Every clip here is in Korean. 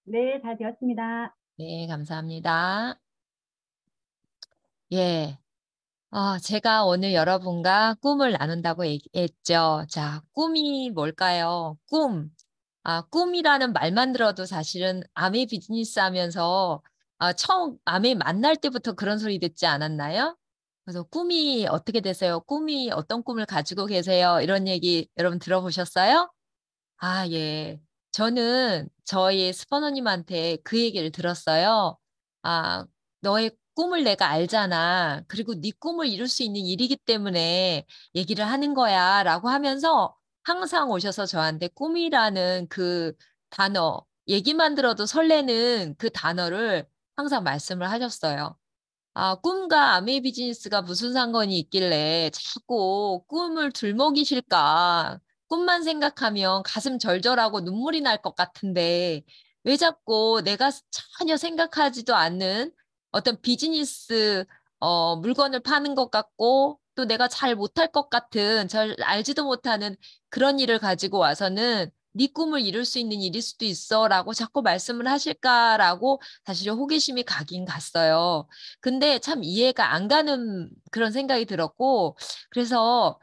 네, 잘 되었습니다. 네, 감사합니다. 예. 제가 오늘 여러분과 꿈을 나눈다고 얘기했죠. 자, 꿈이 뭘까요? 꿈. 꿈이라는 말만 들어도 사실은 아메 비즈니스 하면서 처음 아메 만날 때부터 그런 소리 듣지 않았나요? 그래서 꿈이 어떻게 되세요? 꿈이 어떤 꿈을 가지고 계세요? 이런 얘기 여러분 들어보셨어요? 예. 저는 저희 스포너님한테 그 얘기를 들었어요. 아, 너의 꿈을 내가 알잖아. 그리고 네 꿈을 이룰 수 있는 일이기 때문에 얘기를 하는 거야라고 하면서 항상 오셔서 저한테 꿈이라는 그 단어, 얘기만 들어도 설레는 그 단어를 항상 말씀을 하셨어요. 꿈과 아메 비즈니스가 무슨 상관이 있길래 자꾸 꿈을 들먹이실까? 꿈만 생각하면 가슴 절절하고 눈물이 날 것 같은데 왜 자꾸 내가 전혀 생각하지도 않는 어떤 비즈니스 물건을 파는 것 같고 또 내가 잘 못할 것 같은 잘 알지도 못하는 그런 일을 가지고 와서는 네 꿈을 이룰 수 있는 일일 수도 있어라고 자꾸 말씀을 하실까라고 사실 호기심이 가긴 갔어요. 근데 참 이해가 안 가는 그런 생각이 들었고, 그래서,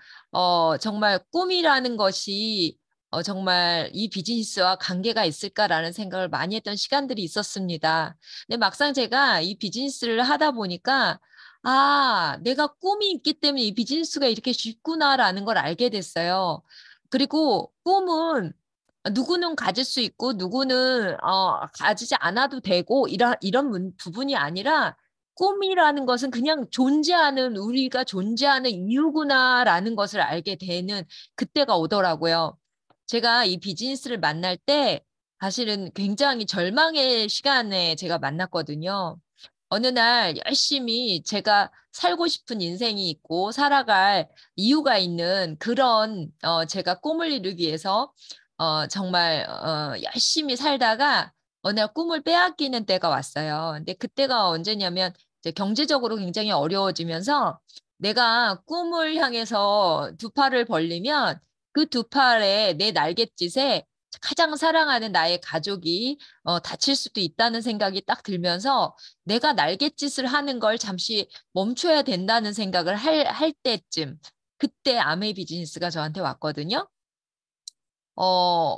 정말 꿈이라는 것이, 정말 이 비즈니스와 관계가 있을까라는 생각을 많이 했던 시간들이 있었습니다. 근데 막상 제가 이 비즈니스를 하다 보니까, 내가 꿈이 있기 때문에 이 비즈니스가 이렇게 쉽구나라는 걸 알게 됐어요. 그리고 꿈은 누구는 가질 수 있고 누구는 가지지 않아도 되고 이런 부분이 아니라 꿈이라는 것은 그냥 존재하는 우리가 존재하는 이유구나라는 것을 알게 되는 그때가 오더라고요. 제가 이 비즈니스를 만날 때 사실은 굉장히 절망의 시간에 제가 만났거든요. 어느 날 열심히 제가 살고 싶은 인생이 있고 살아갈 이유가 있는 그런 제가 꿈을 이루기 위해서 정말 열심히 살다가 어느 날 꿈을 빼앗기는 때가 왔어요. 근데 그때가 언제냐면 이제 경제적으로 굉장히 어려워지면서 내가 꿈을 향해서 두 팔을 벌리면 그 두 팔에 내 날갯짓에 가장 사랑하는 나의 가족이 다칠 수도 있다는 생각이 딱 들면서 내가 날갯짓을 하는 걸 잠시 멈춰야 된다는 생각을 할 때쯤 그때 아메이 비즈니스가 저한테 왔거든요. 어,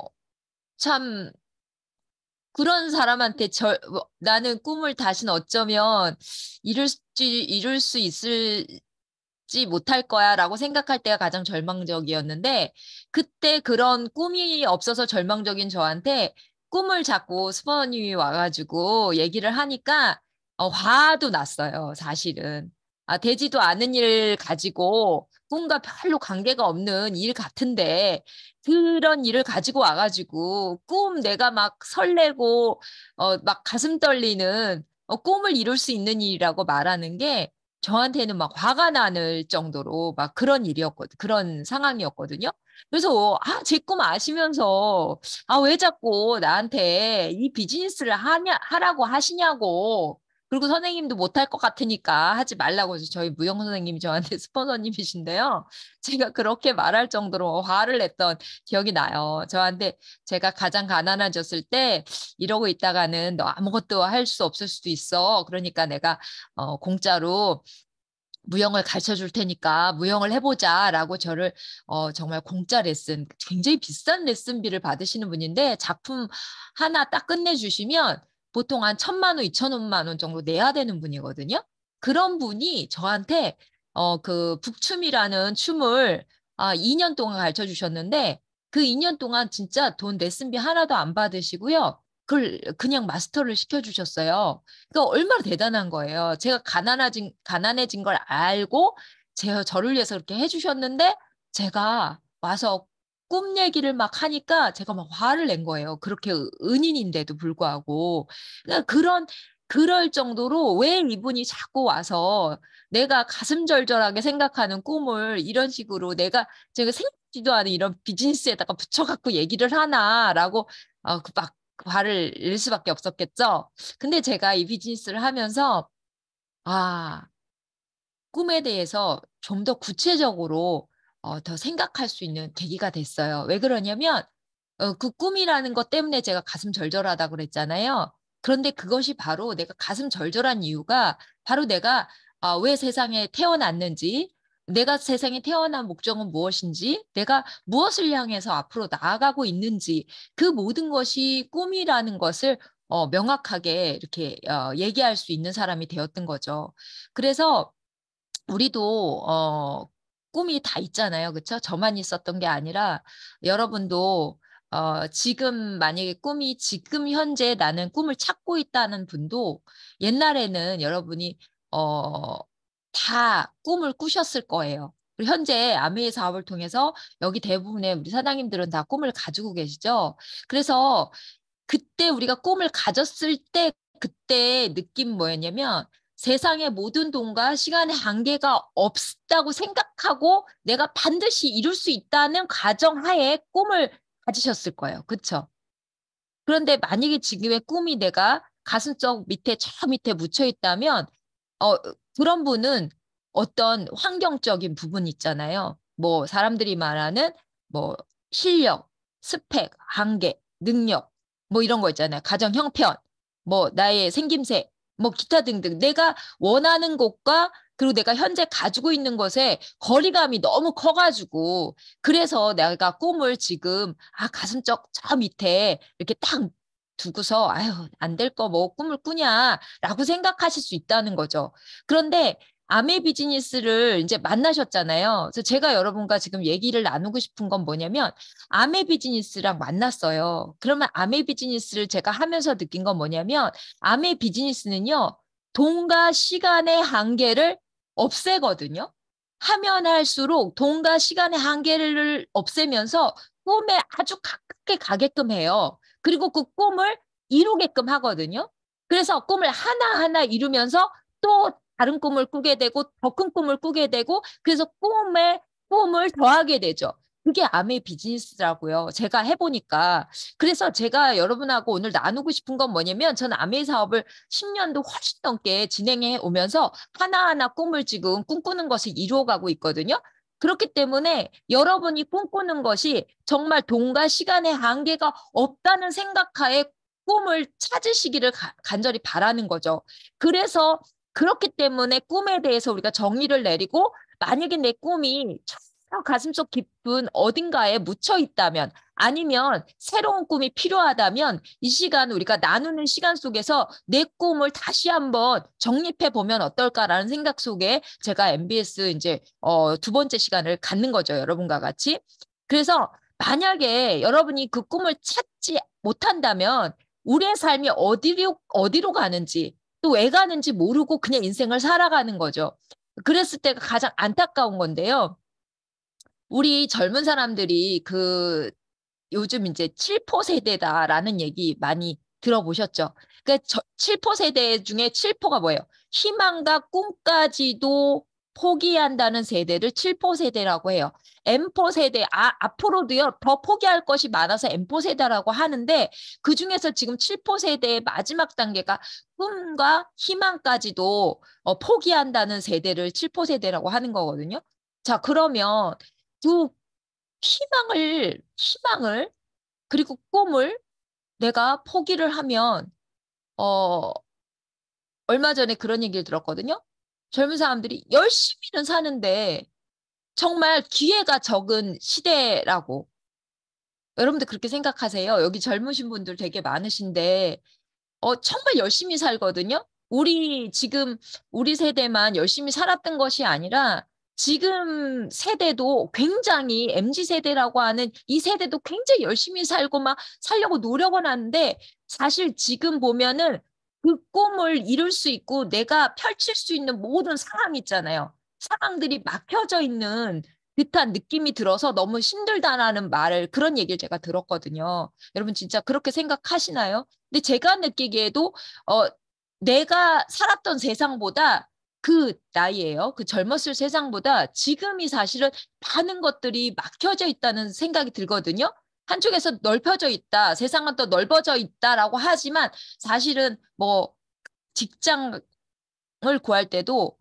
참 그런 사람한테 나는 꿈을 다시는 어쩌면 이룰 수 있을지 못할 거야라고 생각할 때가 가장 절망적이었는데 그때 그런 꿈이 없어서 절망적인 저한테 꿈을 자꾸 스포너님이 와가지고 얘기를 하니까 화도 났어요, 사실은. 되지도 않은 일 가지고 꿈과 별로 관계가 없는 일 같은데 그런 일을 가지고 와가지고 꿈 내가 막 설레고 막 가슴 떨리는 꿈을 이룰 수 있는 일이라고 말하는 게 저한테는 막 화가 나는 정도로 막 그런 일이었거든, 그런 상황이었거든요. 그래서 제 꿈 아시면서 왜 자꾸 나한테 이 비즈니스를 하라고 하시냐고. 그리고 선생님도 못할 것 같으니까 하지 말라고 해서 저희 무용 선생님이 저한테 스폰서님이신데요. 제가 그렇게 말할 정도로 화를 냈던 기억이 나요. 저한테 제가 가장 가난해졌을 때 이러고 있다가는 너 아무것도 할 수 없을 수도 있어. 그러니까 내가 공짜로 무용을 가르쳐 줄 테니까 무용을 해보자라고 저를 정말 공짜 레슨, 굉장히 비싼 레슨비를 받으시는 분인데 작품 하나 딱 끝내주시면 보통 한 1,000만 원, 2,000만 원 정도 내야 되는 분이거든요. 그런 분이 저한테 그 북춤이라는 춤을 2년 동안 가르쳐 주셨는데 그 2년 동안 진짜 돈 레슨비 하나도 안 받으시고요. 그걸 그냥 마스터를 시켜주셨어요. 그러니까 얼마나 대단한 거예요. 제가 가난해진 걸 알고 제가 저를 위해서 그렇게 해주셨는데 제가 와서 꿈 얘기를 막 하니까 제가 막 화를 낸 거예요. 그렇게 은인인데도 불구하고. 그러니까 그럴 정도로 왜 이분이 자꾸 와서 내가 가슴 절절하게 생각하는 꿈을 이런 식으로 제가 생각지도 않은 이런 비즈니스에다가 붙여갖고 얘기를 하나라고 막 화를 낼 수밖에 없었겠죠. 근데 제가 이 비즈니스를 하면서, 아, 꿈에 대해서 좀 더 구체적으로 더 생각할 수 있는 계기가 됐어요. 왜 그러냐면, 그 꿈이라는 것 때문에 제가 가슴 절절하다 그랬잖아요. 그런데 그것이 바로 내가 가슴 절절한 이유가 바로 내가 왜 세상에 태어났는지, 내가 세상에 태어난 목적은 무엇인지, 내가 무엇을 향해서 앞으로 나아가고 있는지 그 모든 것이 꿈이라는 것을 명확하게 이렇게 얘기할 수 있는 사람이 되었던 거죠. 그래서 우리도 꿈이 다 있잖아요. 그쵸? 저만 있었던 게 아니라 여러분도 지금 만약에 꿈이 지금 현재 나는 꿈을 찾고 있다는 분도 옛날에는 여러분이 어, 다 꿈을 꾸셨을 거예요. 그리고 현재 아메이 사업을 통해서 여기 대부분의 우리 사장님들은 다 꿈을 가지고 계시죠. 그래서 그때 우리가 꿈을 가졌을 때 그때 느낌 뭐였냐면 세상의 모든 돈과 시간의 한계가 없다고 생각하고 내가 반드시 이룰 수 있다는 가정하에 꿈을 가지셨을 거예요. 그렇죠? 그런데 만약에 지금의 꿈이 내가 가슴쪽 밑에 저 밑에 묻혀 있다면 어, 그런 분은 어떤 환경적인 부분 있잖아요. 뭐 사람들이 말하는 뭐 실력, 스펙, 한계, 능력 뭐 이런 거 있잖아요. 가정 형편, 뭐 나의 생김새, 뭐 기타 등등 내가 원하는 것과 그리고 내가 현재 가지고 있는 것에 거리감이 너무 커가지고 그래서 내가 꿈을 지금 가슴쪽 저 밑에 이렇게 딱 두고서 아유 안 될 거 뭐 꿈을 꾸냐라고 생각하실 수 있다는 거죠. 그런데 아메 비즈니스를 이제 만나셨잖아요. 그래서 제가 여러분과 지금 얘기를 나누고 싶은 건 뭐냐면 아메 비즈니스랑 만났어요. 그러면 아메 비즈니스를 제가 하면서 느낀 건 뭐냐면 아메 비즈니스는요. 돈과 시간의 한계를 없애거든요. 하면 할수록 돈과 시간의 한계를 없애면서 꿈에 아주 가깝게 가게끔 해요. 그리고 그 꿈을 이루게끔 하거든요. 그래서 꿈을 하나하나 이루면서 또 다른 꿈을 꾸게 되고 더 큰 꿈을 꾸게 되고 그래서 꿈에 꿈을 더하게 되죠. 그게 아메 비즈니스라고요. 제가 해보니까. 그래서 제가 여러분하고 오늘 나누고 싶은 건 뭐냐면 저는 아메 사업을 10년도 훨씬 넘게 진행해 오면서 하나하나 꿈을 지금 꿈꾸는 것을 이루어가고 있거든요. 그렇기 때문에 여러분이 꿈꾸는 것이 정말 돈과 시간의 한계가 없다는 생각하에 꿈을 찾으시기를 간절히 바라는 거죠. 그래서 그렇기 때문에 꿈에 대해서 우리가 정의를 내리고 만약에 내 꿈이 저 가슴속 깊은 어딘가에 묻혀 있다면 아니면 새로운 꿈이 필요하다면 이 시간 우리가 나누는 시간 속에서 내 꿈을 다시 한번 정립해 보면 어떨까라는 생각 속에 제가 MBS 이제 두 번째 시간을 갖는 거죠. 여러분과 같이. 그래서 만약에 여러분이 그 꿈을 찾지 못한다면 우리의 삶이 어디로 가는지 또 왜 가는지 모르고 그냥 인생을 살아가는 거죠. 그랬을 때가 가장 안타까운 건데요. 우리 젊은 사람들이 요즘 이제 7포 세대다라는 얘기 많이 들어보셨죠? 그러니까 7포 세대 중에 7포가 뭐예요? 희망과 꿈까지도 포기한다는 세대를 7포 세대라고 해요. M포 세대, 앞으로도요, 더 포기할 것이 많아서 M포 세대라고 하는데, 그 중에서 지금 7포 세대의 마지막 단계가 꿈과 희망까지도 포기한다는 세대를 7포 세대라고 하는 거거든요. 자, 그러면 두 희망을, 그리고 꿈을 내가 포기를 하면, 어, 얼마 전에 그런 얘기를 들었거든요. 젊은 사람들이 열심히는 사는데, 정말 기회가 적은 시대라고. 여러분들 그렇게 생각하세요? 여기 젊으신 분들 되게 많으신데, 정말 열심히 살거든요. 우리 세대만 열심히 살았던 것이 아니라 지금 세대도 굉장히 MZ 세대라고 하는 이 세대도 굉장히 열심히 살고 막 살려고 노력은 하는데 사실 지금 보면은 그 꿈을 이룰 수 있고 내가 펼칠 수 있는 모든 상황 있잖아요. 상황들이 막혀져 있는 듯한 느낌이 들어서 너무 힘들다라는 그런 얘기를 제가 들었거든요. 여러분 진짜 그렇게 생각하시나요? 근데 제가 느끼기에도 어 내가 살았던 세상보다 그 나이에요. 그 젊었을 세상보다 지금이 사실은 많은 것들이 막혀져 있다는 생각이 들거든요. 한쪽에서 넓혀져 있다, 세상은 또 넓어져 있다라고 하지만 사실은 뭐 직장을 구할 때도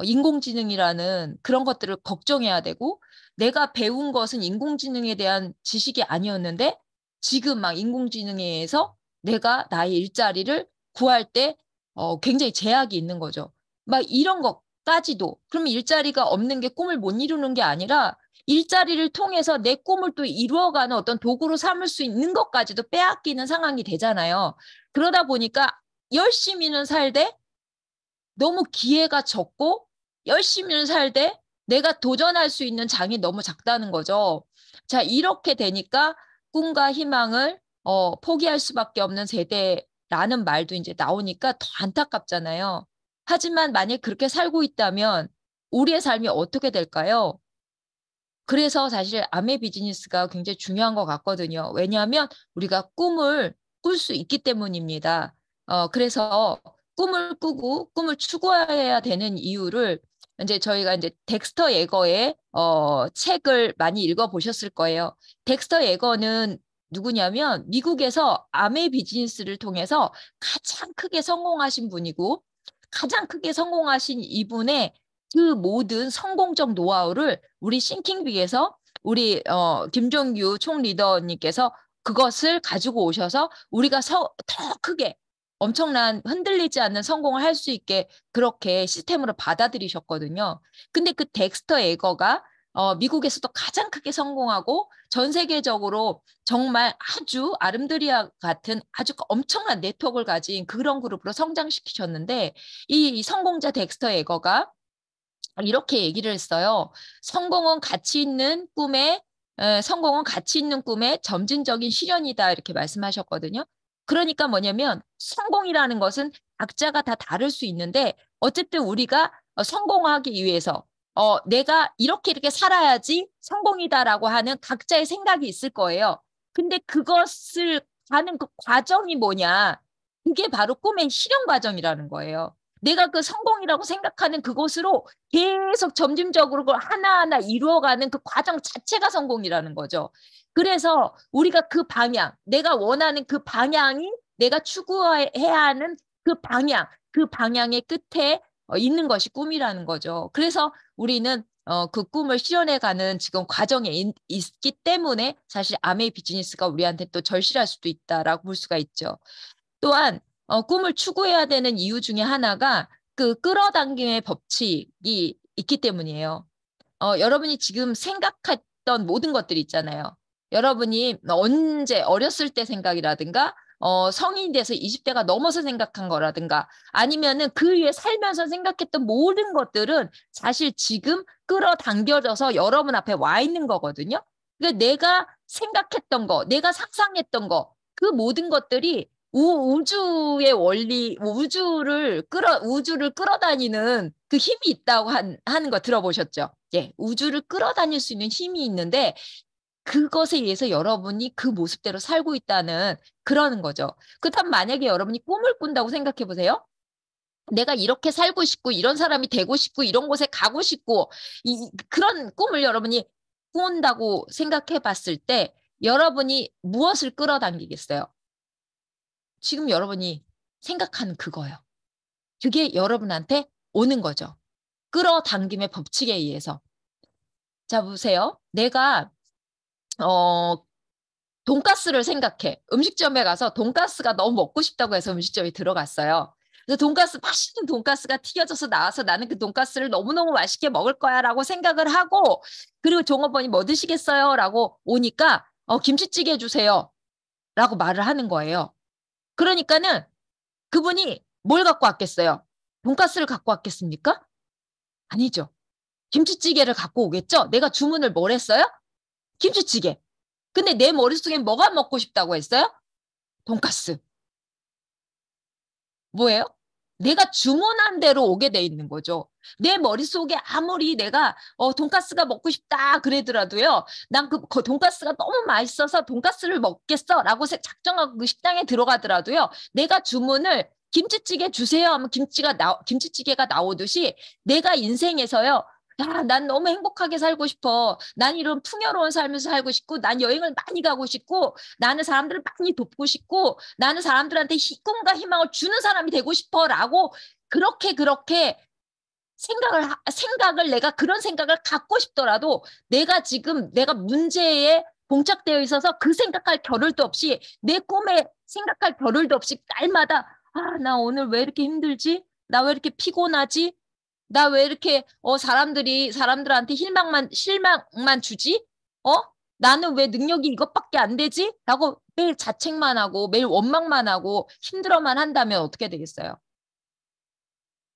인공지능이라는 그런 것들을 걱정해야 되고 내가 배운 것은 인공지능에 대한 지식이 아니었는데 지금 막 인공지능에 의해서 내가 나의 일자리를 구할 때 굉장히 제약이 있는 거죠. 막 이런 것까지도. 그러면 일자리가 없는 게 꿈을 못 이루는 게 아니라 일자리를 통해서 내 꿈을 또 이루어가는 어떤 도구로 삼을 수 있는 것까지도 빼앗기는 상황이 되잖아요. 그러다 보니까 열심히는 살되 너무 기회가 적고 열심히는 살되 내가 도전할 수 있는 장이 너무 작다는 거죠. 자, 이렇게 되니까 꿈과 희망을 포기할 수밖에 없는 세대라는 말도 이제 나오니까 더 안타깝잖아요. 하지만 만약 그렇게 살고 있다면 우리의 삶이 어떻게 될까요? 그래서 사실 아메 비즈니스가 굉장히 중요한 것 같거든요. 왜냐하면 우리가 꿈을 꿀 수 있기 때문입니다. 그래서 꿈을 꾸고 꿈을 추구해야 되는 이유를 이제 저희가 이제 덱스터 예거의 책을 많이 읽어보셨을 거예요. 덱스터 예거는 누구냐면 미국에서 아메 비즈니스를 통해서 가장 크게 성공하신 분이고 가장 크게 성공하신 이분의 그 모든 성공적 노하우를 우리 싱킹빅에서 우리 김종규 총리더님께서 그것을 가지고 오셔서 우리가 더 크게 엄청난 흔들리지 않는 성공을 할 수 있게 그렇게 시스템으로 받아들이셨거든요. 근데 그 덱스터 에거가 미국에서도 가장 크게 성공하고 전 세계적으로 정말 아주 아름드리아 같은 아주 엄청난 네트워크를 가진 그런 그룹으로 성장시키셨는데 이 성공자 덱스터 에거가 이렇게 얘기를 했어요. 성공은 가치 있는 꿈의 점진적인 실현이다. 이렇게 말씀하셨거든요. 그러니까 뭐냐면 성공이라는 것은 각자가 다 다를 수 있는데 어쨌든 우리가 성공하기 위해서 내가 이렇게 살아야지 성공이다라고 하는 각자의 생각이 있을 거예요. 근데 그것을 가는 그 과정이 뭐냐? 그게 바로 꿈의 실현 과정이라는 거예요. 내가 그 성공이라고 생각하는 그곳으로 계속 점진적으로 그걸 하나하나 이루어가는 그 과정 자체가 성공이라는 거죠. 그래서 우리가 그 방향, 내가 원하는 그 방향이 내가 추구해야 하는 그 방향의 끝에 있는 것이 꿈이라는 거죠. 그래서 우리는 그 꿈을 실현해가는 지금 과정에 있기 때문에 사실 아메이 비즈니스가 우리한테 또 절실할 수도 있다라고 볼 수가 있죠. 또한 꿈을 추구해야 되는 이유 중에 하나가 그 끌어당김의 법칙이 있기 때문이에요. 여러분이 지금 생각했던 모든 것들이 있잖아요. 여러분이 언제 어렸을 때 생각이라든가 성인이 돼서 20대가 넘어서 생각한 거라든가 아니면은 그 위에 살면서 생각했던 모든 것들은 사실 지금 끌어당겨져서 여러분 앞에 와 있는 거거든요. 그러니까 내가 생각했던 거, 내가 상상했던 거, 그 모든 것들이 우주의 원리, 우주를 끌어다니는 그 힘이 있다고 하는 거 들어보셨죠? 예, 우주를 끌어다닐 수 있는 힘이 있는데 그것에 의해서 여러분이 그 모습대로 살고 있다는 그러는 거죠. 그렇다면 만약에 여러분이 꿈을 꾼다고 생각해 보세요. 내가 이렇게 살고 싶고 이런 사람이 되고 싶고 이런 곳에 가고 싶고 그런 꿈을 여러분이 꾼다고 생각해 봤을 때 여러분이 무엇을 끌어당기겠어요? 지금 여러분이 생각하는 그거예요. 그게 여러분한테 오는 거죠. 끌어당김의 법칙에 의해서. 자, 보세요. 내가 어 돈가스를 생각해. 음식점에 가서 돈가스가 너무 먹고 싶다고 해서 음식점에 들어갔어요. 그래서 맛있는 돈가스가 튀겨져서 나와서 나는 그 돈가스를 너무너무 맛있게 먹을 거야라고 생각을 하고 그리고 종업원이 뭐 드시겠어요? 라고 오니까 김치찌개 해주세요. 라고 말을 하는 거예요. 그러니까는 그분이 뭘 갖고 왔겠어요? 돈가스를 갖고 왔겠습니까? 아니죠. 김치찌개를 갖고 오겠죠? 내가 주문을 뭘 했어요? 김치찌개. 근데 내 머릿속엔 뭐가 먹고 싶다고 했어요? 돈가스. 뭐예요? 내가 주문한 대로 오게 돼 있는 거죠. 내 머릿속에 아무리 내가 돈가스가 먹고 싶다 그러더라도요. 난 그 돈가스가 너무 맛있어서 돈가스를 먹겠어라고 작정하고 그 식당에 들어가더라도요. 내가 주문을 김치찌개 주세요 하면 김치찌개가 나오듯이 내가 인생에서요. 야, 난 너무 행복하게 살고 싶어. 난 이런 풍요로운 삶을 살고 싶고, 난 여행을 많이 가고 싶고, 나는 사람들을 많이 돕고 싶고, 나는 사람들한테 꿈과 희망을 주는 사람이 되고 싶어라고 그렇게 생각을 내가 그런 생각을 갖고 싶더라도 내가 지금 내가 문제의 봉착되어 있어서 그 생각할 겨를도 없이 내 꿈에 생각할 겨를도 없이 날마다 아, 나 오늘 왜 이렇게 힘들지? 나 왜 이렇게 피곤하지? 나 왜 이렇게 사람들한테 실망만 주지? 어? 나는 왜 능력이 이것밖에 안 되지? 라고 매일 자책만 하고 매일 원망만 하고 힘들어만 한다면 어떻게 되겠어요?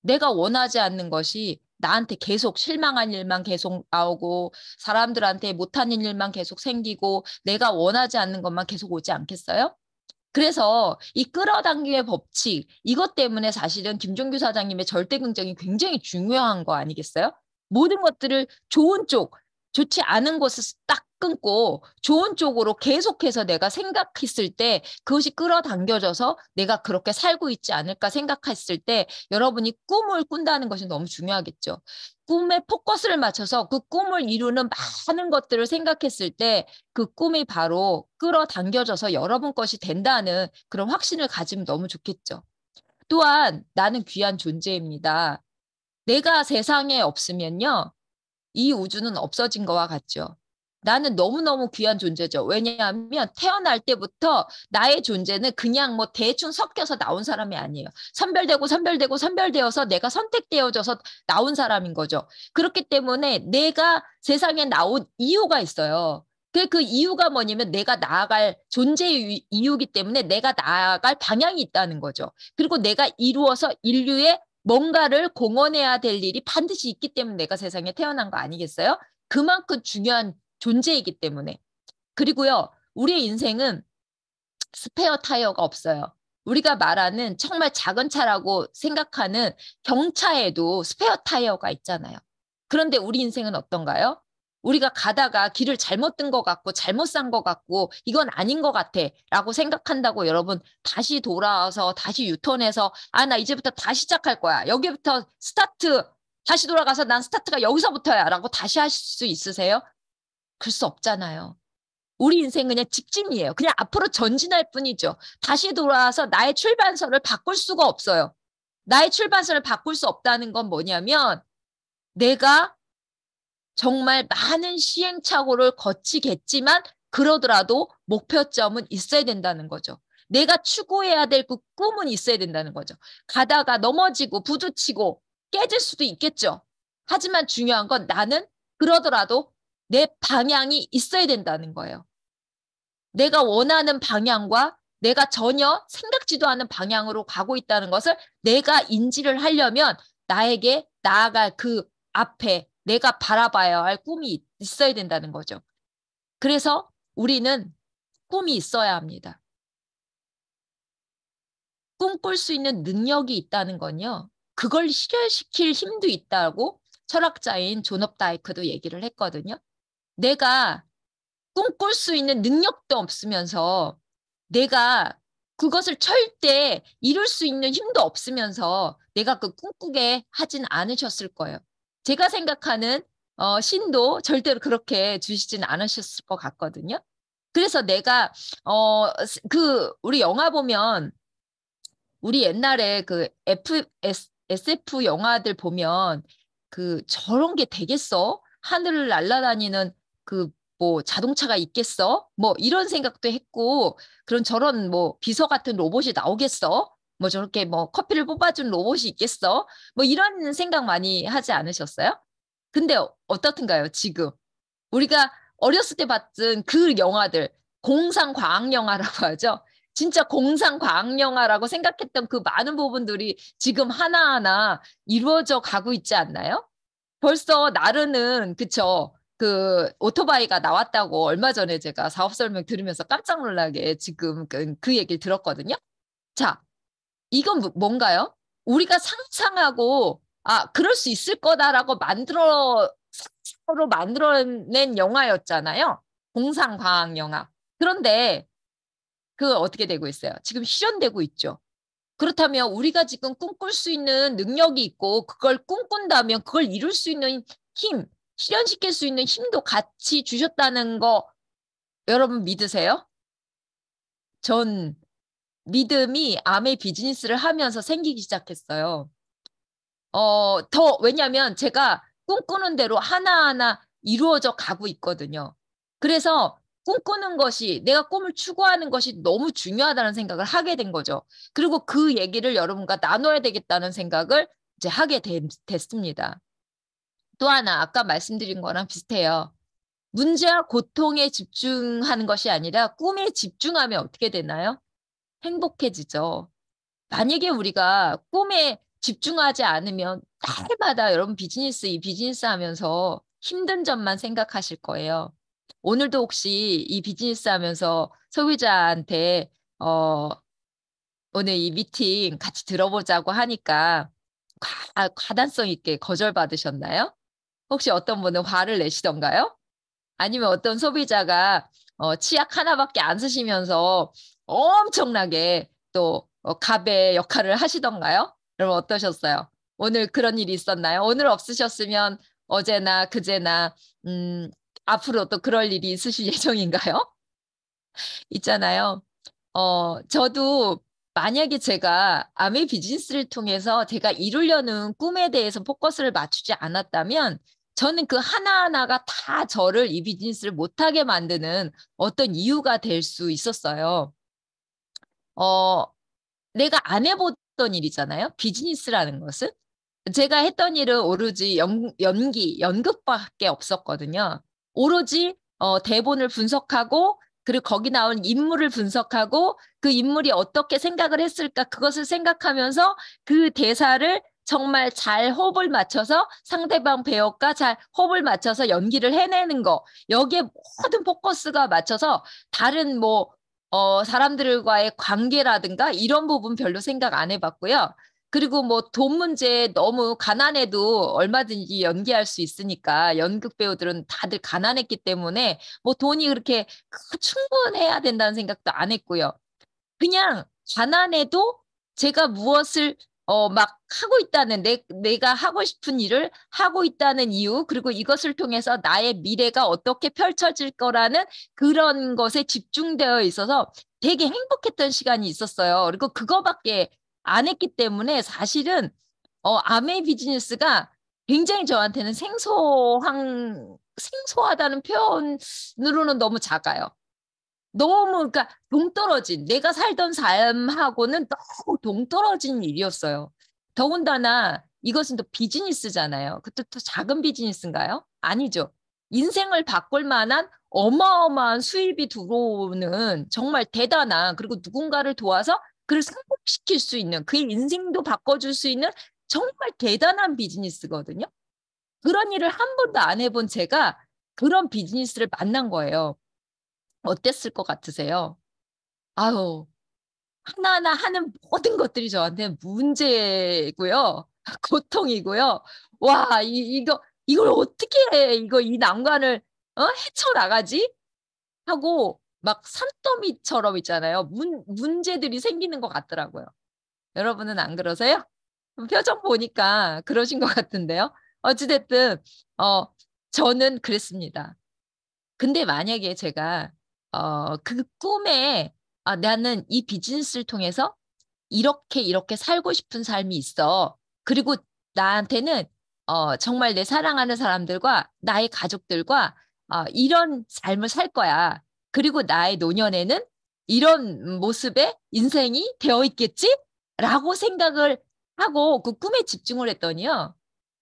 내가 원하지 않는 것이 나한테 계속 실망한 일만 계속 나오고 사람들한테 못하는 일만 계속 생기고 내가 원하지 않는 것만 계속 오지 않겠어요? 그래서 이 끌어당김의 법칙, 이것 때문에 사실은 김종규 사장님의 절대 긍정이 굉장히 중요한 거 아니겠어요? 모든 것들을 좋은 쪽, 좋지 않은 것을 딱 끊고 좋은 쪽으로 계속해서 내가 생각했을 때 그것이 끌어당겨져서 내가 그렇게 살고 있지 않을까 생각했을 때 여러분이 꿈을 꾼다는 것이 너무 중요하겠죠. 꿈에 포커스를 맞춰서 그 꿈을 이루는 많은 것들을 생각했을 때 그 꿈이 바로 끌어당겨져서 여러분 것이 된다는 그런 확신을 가지면 너무 좋겠죠. 또한 나는 귀한 존재입니다. 내가 세상에 없으면요. 이 우주는 없어진 거와 같죠. 나는 너무너무 귀한 존재죠. 왜냐하면 태어날 때부터 나의 존재는 그냥 뭐 대충 섞여서 나온 사람이 아니에요. 선별되어서 내가 선택되어져서 나온 사람인 거죠. 그렇기 때문에 내가 세상에 나온 이유가 있어요. 그 이유가 뭐냐면 내가 나아갈 존재의 이유기 때문에 내가 나아갈 방향이 있다는 거죠. 그리고 내가 이루어서 인류의 뭔가를 공헌해야 될 일이 반드시 있기 때문에 내가 세상에 태어난 거 아니겠어요? 그만큼 중요한 존재이기 때문에. 그리고요, 우리의 인생은 스페어 타이어가 없어요. 우리가 말하는 정말 작은 차라고 생각하는 경차에도 스페어 타이어가 있잖아요. 그런데 우리 인생은 어떤가요? 우리가 가다가 길을 잘못 든 것 같고 잘못 산 것 같고 이건 아닌 것 같아 라고 생각한다고 여러분 다시 돌아와서 다시 유턴해서 아, 나 이제부터 다시 시작할 거야. 여기부터 스타트 다시 돌아가서 난 스타트가 여기서부터야 라고 다시 하실 수 있으세요? 그럴 수 없잖아요. 우리 인생은 그냥 직진이에요. 그냥 앞으로 전진할 뿐이죠. 다시 돌아와서 나의 출발선을 바꿀 수가 없어요. 나의 출발선을 바꿀 수 없다는 건 뭐냐면 내가 정말 많은 시행착오를 거치겠지만 그러더라도 목표점은 있어야 된다는 거죠. 내가 추구해야 될 그 꿈은 있어야 된다는 거죠. 가다가 넘어지고 부딪히고 깨질 수도 있겠죠. 하지만 중요한 건 나는 그러더라도 내 방향이 있어야 된다는 거예요. 내가 원하는 방향과 내가 전혀 생각지도 않은 방향으로 가고 있다는 것을 내가 인지를 하려면 나에게 나아갈 그 앞에 내가 바라봐야 할 꿈이 있어야 된다는 거죠. 그래서 우리는 꿈이 있어야 합니다. 꿈꿀 수 있는 능력이 있다는 건요. 그걸 실현시킬 힘도 있다고 철학자인 존 업다이크도 얘기를 했거든요. 내가 꿈꿀 수 있는 능력도 없으면서 내가 그것을 절대 이룰 수 있는 힘도 없으면서 내가 그 꿈꾸게 하진 않으셨을 거예요. 제가 생각하는 신도 절대로 그렇게 주시진 않으셨을 것 같거든요. 그래서 내가 우리 영화 보면 우리 옛날에 SF 영화들 보면 저런 게 되겠어? 하늘을 날아다니는 뭐 자동차가 있겠어? 뭐 이런 생각도 했고 그런 저런 뭐 비서 같은 로봇이 나오겠어? 뭐 저렇게 뭐 커피를 뽑아준 로봇이 있겠어? 뭐 이런 생각 많이 하지 않으셨어요? 근데 어떻든가요, 지금? 우리가 어렸을 때 봤던 그 영화들, 공상 과학 영화라고 하죠. 진짜 공상 과학 영화라고 생각했던 그 많은 부분들이 지금 하나하나 이루어져 가고 있지 않나요? 벌써 나르는 그쵸. 오토바이가 나왔다고 얼마 전에 제가 사업 설명 들으면서 깜짝 놀라게 지금 그 얘기를 들었거든요. 자, 이건 뭔가요? 우리가 상상하고 그럴 수 있을 거다라고 상상으로 만들어낸 영화였잖아요. 공상과학 영화. 그런데 어떻게 되고 있어요? 지금 실현되고 있죠. 그렇다면 우리가 지금 꿈꿀 수 있는 능력이 있고 그걸 꿈꾼다면 그걸 이룰 수 있는 힘, 실현시킬 수 있는 힘도 같이 주셨다는 거 여러분 믿으세요? 전 믿음이 암의 비즈니스를 하면서 생기기 시작했어요. 왜냐면 제가 꿈꾸는 대로 하나하나 이루어져 가고 있거든요. 그래서 꿈꾸는 것이, 내가 꿈을 추구하는 것이 너무 중요하다는 생각을 하게 된 거죠. 그리고 그 얘기를 여러분과 나눠야 되겠다는 생각을 이제 하게 됐습니다. 또 하나, 아까 말씀드린 거랑 비슷해요. 문제와 고통에 집중하는 것이 아니라 꿈에 집중하면 어떻게 되나요? 행복해지죠. 만약에 우리가 꿈에 집중하지 않으면 날마다 여러분 이 비즈니스 하면서 힘든 점만 생각하실 거예요. 오늘도 혹시 이 비즈니스 하면서 소비자한테 오늘 이 미팅 같이 들어보자고 하니까 과단성 있게 거절받으셨나요? 혹시 어떤 분은 화를 내시던가요? 아니면 어떤 소비자가 치약 하나밖에 안 쓰시면서 엄청나게 또 갑의 역할을 하시던가요? 여러분 어떠셨어요? 오늘 그런 일이 있었나요? 오늘 없으셨으면 어제나 그제나 앞으로 또 그럴 일이 있으실 예정인가요? 있잖아요. 저도 만약에 제가 아메 비즈니스를 통해서 제가 이루려는 꿈에 대해서 포커스를 맞추지 않았다면 저는 그 하나하나가 다 저를 이 비즈니스를 못하게 만드는 어떤 이유가 될 수 있었어요. 어, 내가 안 해봤던 일이잖아요. 비즈니스라는 것은. 제가 했던 일은 오로지 연극밖에 없었거든요. 오로지 대본을 분석하고 그리고 거기 나온 인물을 분석하고 그 인물이 어떻게 생각을 했을까 그것을 생각하면서 그 대사를 정말 잘 호흡을 맞춰서 상대방 배우가 잘 호흡을 맞춰서 연기를 해내는 거 여기에 모든 포커스가 맞춰서 다른 뭐 사람들과의 관계라든가 이런 부분 별로 생각 안 해봤고요. 그리고 뭐 돈 문제 너무 가난해도 얼마든지 연기할 수 있으니까 연극 배우들은 다들 가난했기 때문에 뭐 돈이 그렇게 충분해야 된다는 생각도 안 했고요. 그냥 가난해도 제가 무엇을 막 하고 있다는 내가 하고 싶은 일을 하고 있다는 이유 그리고 이것을 통해서 나의 미래가 어떻게 펼쳐질 거라는 그런 것에 집중되어 있어서 되게 행복했던 시간이 있었어요. 그리고 그거밖에 안 했기 때문에 사실은 아메 비즈니스가 굉장히 저한테는 생소하다는 표현으로는 너무 작아요. 너무 그러니까 동떨어진 내가 살던 삶하고는 너무 동떨어진 일이었어요. 더군다나 이것은 또 비즈니스잖아요. 그것도 또 작은 비즈니스인가요? 아니죠. 인생을 바꿀 만한 어마어마한 수입이 들어오는 정말 대단한 그리고 누군가를 도와서 그를 성공시킬 수 있는 그의 인생도 바꿔줄 수 있는 정말 대단한 비즈니스거든요. 그런 일을 한 번도 안 해본 제가 그런 비즈니스를 만난 거예요. 어땠을 것 같으세요? 아유, 하나하나 하는 모든 것들이 저한테 문제고요. 고통이고요. 와, 이걸 어떻게 해? 이 난관을, 헤쳐나가지? 하고, 막 산더미처럼 있잖아요. 문제들이 생기는 것 같더라고요. 여러분은 안 그러세요? 표정 보니까 그러신 것 같은데요. 어찌됐든, 어, 저는 그랬습니다. 근데 만약에 제가 그 꿈에 나는 이 비즈니스를 통해서 이렇게 살고 싶은 삶이 있어. 그리고 나한테는 정말 내 사랑하는 사람들과 나의 가족들과 이런 삶을 살 거야. 그리고 나의 노년에는 이런 모습의 인생이 되어 있겠지? 라고 생각을 하고 그 꿈에 집중을 했더니요.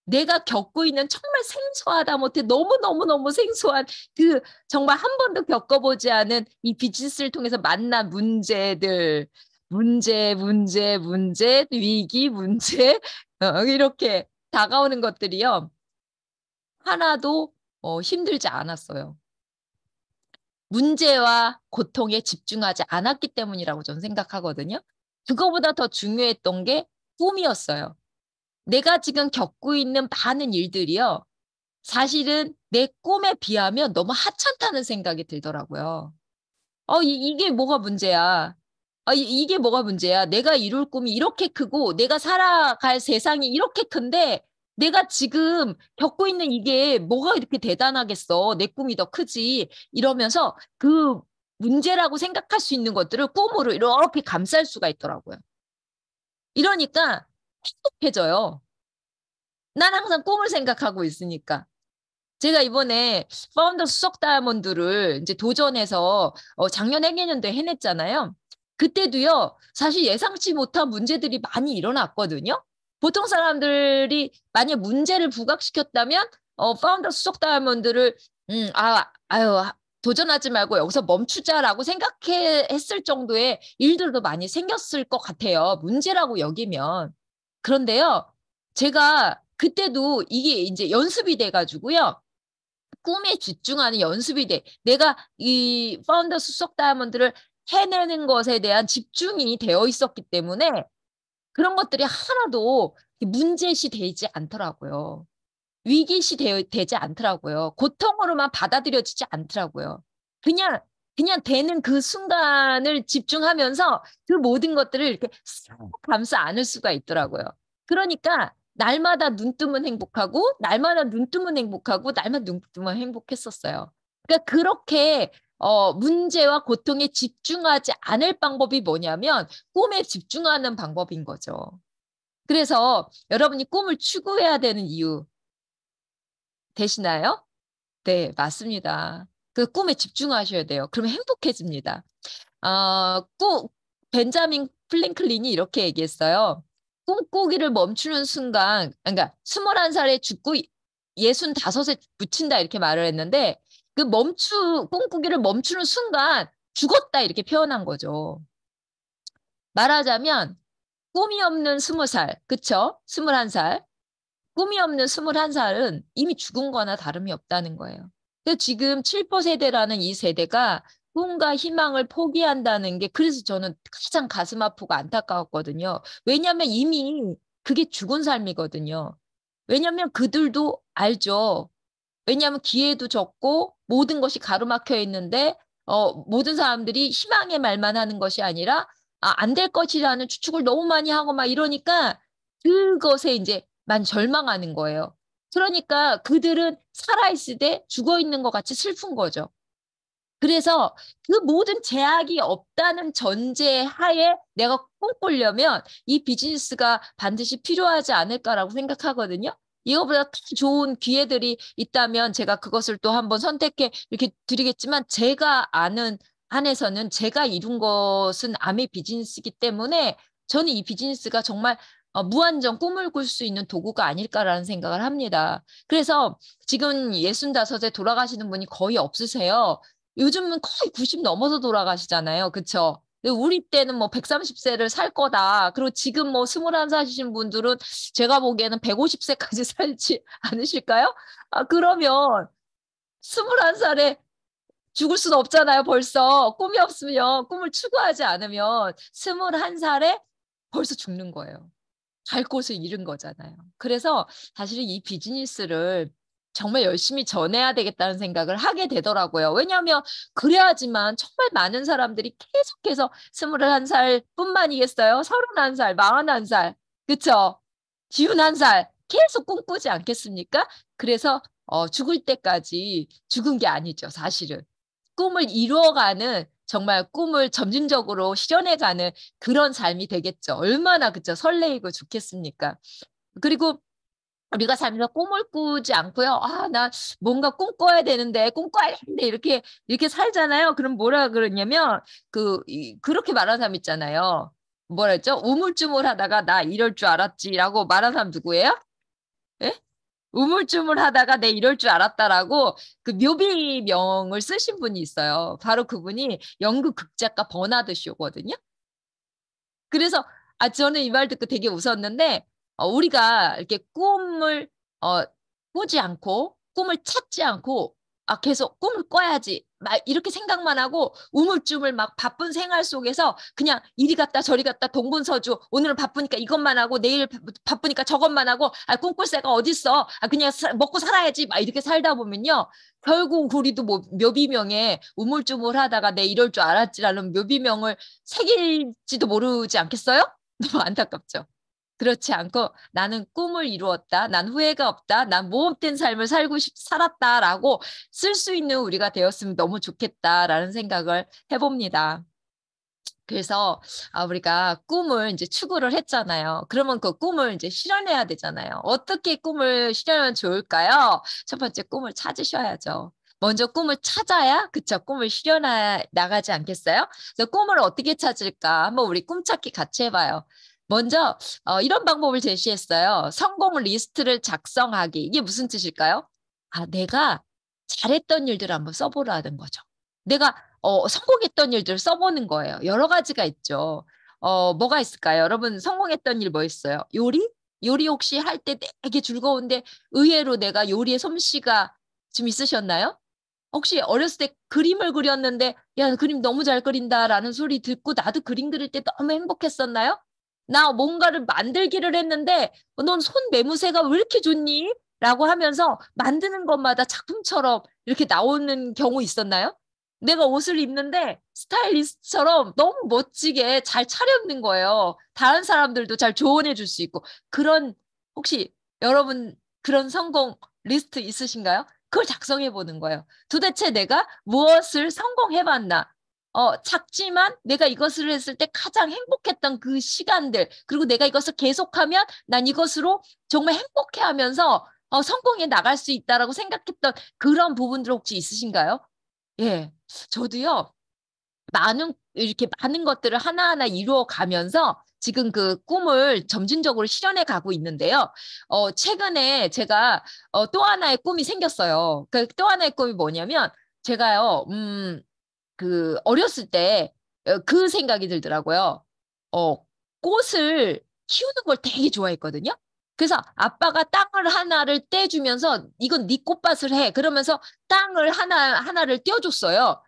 내가 겪고 있는 정말 생소하다 못해 너무너무너무 생소한 그 정말 한 번도 겪어보지 않은 이 비즈니스를 통해서 만난 문제들, 문제, 위기, 문제, 이렇게 다가오는 것들이요. 하나도 힘들지 않았어요. 문제와 고통에 집중하지 않았기 때문이라고 저는 생각하거든요. 그거보다 더 중요했던 게 꿈이었어요. 내가 지금 겪고 있는 많은 일들이요. 사실은 내 꿈에 비하면 너무 하찮다는 생각이 들더라고요. 이게 뭐가 문제야? 이게 뭐가 문제야? 내가 이룰 꿈이 이렇게 크고 내가 살아갈 세상이 이렇게 큰데 내가 지금 겪고 있는 이게 뭐가 이렇게 대단하겠어? 내 꿈이 더 크지. 이러면서 그 문제라고 생각할 수 있는 것들을 꿈으로 이렇게 감쌀 수가 있더라고요. 이러니까 행복해져요. 난 항상 꿈을 생각하고 있으니까. 제가 이번에 파운더 수석 다이아몬드를 이제 도전해서 작년 해내년도에 해냈잖아요. 그때도요, 사실 예상치 못한 문제들이 많이 일어났거든요. 보통 사람들이 만약 문제를 부각시켰다면, 파운더 수석 다이아몬드를, 아유, 도전하지 말고 여기서 멈추자라고 생각했을 정도의 일들도 많이 생겼을 것 같아요. 문제라고 여기면. 그런데요, 제가 그때도 이게 이제 연습이 돼가지고요. 꿈에 집중하는 연습이 돼. 내가 이 파운더 수석 다이아몬드를 해내는 것에 대한 집중이 되어 있었기 때문에 그런 것들이 하나도 문제시 되지 않더라고요. 위기시 되지 않더라고요. 고통으로만 받아들여지지 않더라고요. 그냥, 그냥 되는 그 순간을 집중하면서 그 모든 것들을 이렇게 싹 감싸 안을 수가 있더라고요. 그러니까 날마다 눈 뜨면 행복하고, 날마다 눈 뜨면 행복하고, 날마다 눈 뜨면 행복했었어요. 그러니까 그렇게 문제와 고통에 집중하지 않을 방법이 뭐냐면 꿈에 집중하는 방법인 거죠. 그래서 여러분이 꿈을 추구해야 되는 이유 되시나요? 네, 맞습니다. 그 꿈에 집중하셔야 돼요. 그러면 행복해집니다. 꼭 벤자민 플랭클린이 이렇게 얘기했어요. 꿈꾸기를 멈추는 순간, 그러니까 21살에 죽고 65에 붙인다 이렇게 말을 했는데 그 꿈꾸기를 멈추는 순간 죽었다 이렇게 표현한 거죠. 말하자면 꿈이 없는 20살, 그쵸? 21살. 꿈이 없는 21살은 이미 죽은 거나 다름이 없다는 거예요. 근데 지금 7% 세대라는 이 세대가 꿈과 희망을 포기한다는 게 그래서 저는 가장 가슴 아프고 안타까웠거든요. 왜냐하면 이미 그게 죽은 삶이거든요. 왜냐하면 그들도 알죠. 왜냐하면 기회도 적고 모든 것이 가로막혀 있는데 모든 사람들이 희망의 말만 하는 것이 아니라 안 될 것이라는 추측을 너무 많이 하고 막 이러니까 그것에 이제 만 절망하는 거예요. 그러니까 그들은 살아있을 때 죽어 있는 것 같이 슬픈 거죠. 그래서 그 모든 제약이 없다는 전제 하에 내가 꿈꾸려면 이 비즈니스가 반드시 필요하지 않을까라고 생각하거든요. 이거보다 더 좋은 기회들이 있다면 제가 그것을 또 한번 선택해 이렇게 드리겠지만 제가 아는 한에서는 제가 이룬 것은 아메 비즈니스이기 때문에 저는 이 비즈니스가 정말 무한정 꿈을 꿀 수 있는 도구가 아닐까라는 생각을 합니다. 그래서 지금 65에 돌아가시는 분이 거의 없으세요. 요즘은 거의 90 넘어서 돌아가시잖아요. 그쵸? 근데 우리 때는 뭐 130세를 살 거다. 그리고 지금 뭐 21살이신 분들은 제가 보기에는 150세까지 살지 않으실까요? 그러면 21살에 죽을 수는 없잖아요, 벌써. 꿈이 없으면, 꿈을 추구하지 않으면 21살에 벌써 죽는 거예요. 갈 곳을 잃은 거잖아요. 그래서 사실은 이 비즈니스를 정말 열심히 전해야 되겠다는 생각을 하게 되더라고요. 왜냐하면 그래야지만 정말 많은 사람들이 계속해서 21살 뿐만이겠어요? 31살, 41살, 그쵸? 51살 계속 꿈꾸지 않겠습니까? 그래서 죽을 때까지 죽은 게 아니죠, 사실은. 꿈을 이루어가는 정말 꿈을 점진적으로 실현해가는 그런 삶이 되겠죠. 얼마나 그죠 설레이고 좋겠습니까? 그리고 우리가 살면서 꿈을 꾸지 않고요. 나 뭔가 꿈꿔야 되는데, 꿈꿔야 되는데, 이렇게 살잖아요. 그럼 뭐라 그러냐면, 그렇게 말하는 사람 있잖아요. 뭐라 했죠? 우물쭈물 하다가 나 이럴 줄 알았지라고 말하는 사람 누구예요? 예? 우물쭈물 하다가 내 이럴 줄 알았다라고 그 묘비명을 쓰신 분이 있어요. 바로 그분이 연극 극작가 버나드 쇼거든요. 그래서 저는 이 말 듣고 되게 웃었는데 우리가 이렇게 꿈을 어, 꾸지 않고 꿈을 찾지 않고 계속 꿈을 꿔야지 막 이렇게 생각만 하고 우물쭈물 막 바쁜 생활 속에서 그냥 이리 갔다 저리 갔다 동분서주 오늘은 바쁘니까 이것만 하고 내일 바쁘니까 저것만 하고 꿈꿀 새가 어딨어 그냥 먹고 살아야지 막 이렇게 살다 보면요 결국 우리도 뭐 묘비명에 우물쭈물 하다가 내 이럴 줄 알았지라는 묘비명을 새길지도 모르지 않겠어요? 너무 안타깝죠. 그렇지 않고 나는 꿈을 이루었다. 난 후회가 없다. 난 모험된 삶을 살았다라고 쓸 수 있는 우리가 되었으면 너무 좋겠다라는 생각을 해봅니다. 그래서 우리가 꿈을 이제 추구를 했잖아요. 그러면 그 꿈을 이제 실현해야 되잖아요. 어떻게 꿈을 실현하면 좋을까요? 첫 번째 꿈을 찾으셔야죠. 먼저 꿈을 찾아야 그쵸 꿈을 실현해 나가지 않겠어요? 그래서 꿈을 어떻게 찾을까? 한번 우리 꿈찾기 같이 해봐요. 먼저 이런 방법을 제시했어요. 성공 리스트를 작성하기. 이게 무슨 뜻일까요? 내가 잘했던 일들을 한번 써보라는 거죠. 내가 성공했던 일들을 써보는 거예요. 여러 가지가 있죠. 뭐가 있을까요? 여러분 성공했던 일 뭐 있어요? 요리? 요리 혹시 할 때 되게 즐거운데 의외로 내가 요리에 솜씨가 좀 있으셨나요? 혹시 어렸을 때 그림을 그렸는데 야, 그림 너무 잘 그린다라는 소리 듣고 나도 그림 그릴 때 너무 행복했었나요? 나 뭔가를 만들기를 했는데 넌 손 매무새가 왜 이렇게 좋니? 라고 하면서 만드는 것마다 작품처럼 이렇게 나오는 경우 있었나요? 내가 옷을 입는데 스타일리스트처럼 너무 멋지게 잘 차려입는 거예요. 다른 사람들도 잘 조언해 줄 수 있고. 그런, 혹시 여러분 그런 성공 리스트 있으신가요? 그걸 작성해 보는 거예요. 도대체 내가 무엇을 성공해 봤나? 작지만 내가 이것을 했을 때 가장 행복했던 그 시간들, 그리고 내가 이것을 계속하면 난 이것으로 정말 행복해 하면서 성공해 나갈 수 있다라고 생각했던 그런 부분들 혹시 있으신가요? 예, 저도요, 이렇게 많은 것들을 하나하나 이루어 가면서 지금 그 꿈을 점진적으로 실현해 가고 있는데요. 최근에 제가 또 하나의 꿈이 생겼어요. 그 또 하나의 꿈이 뭐냐면, 제가요, 어렸을 때 그 생각이 들더라고요. 어, 꽃을 키우는 걸 되게 좋아했거든요. 그래서 아빠가 땅을 하나를 떼주면서 이건 네 꽃밭을 해. 그러면서 땅을 하나를 떼어줬어요.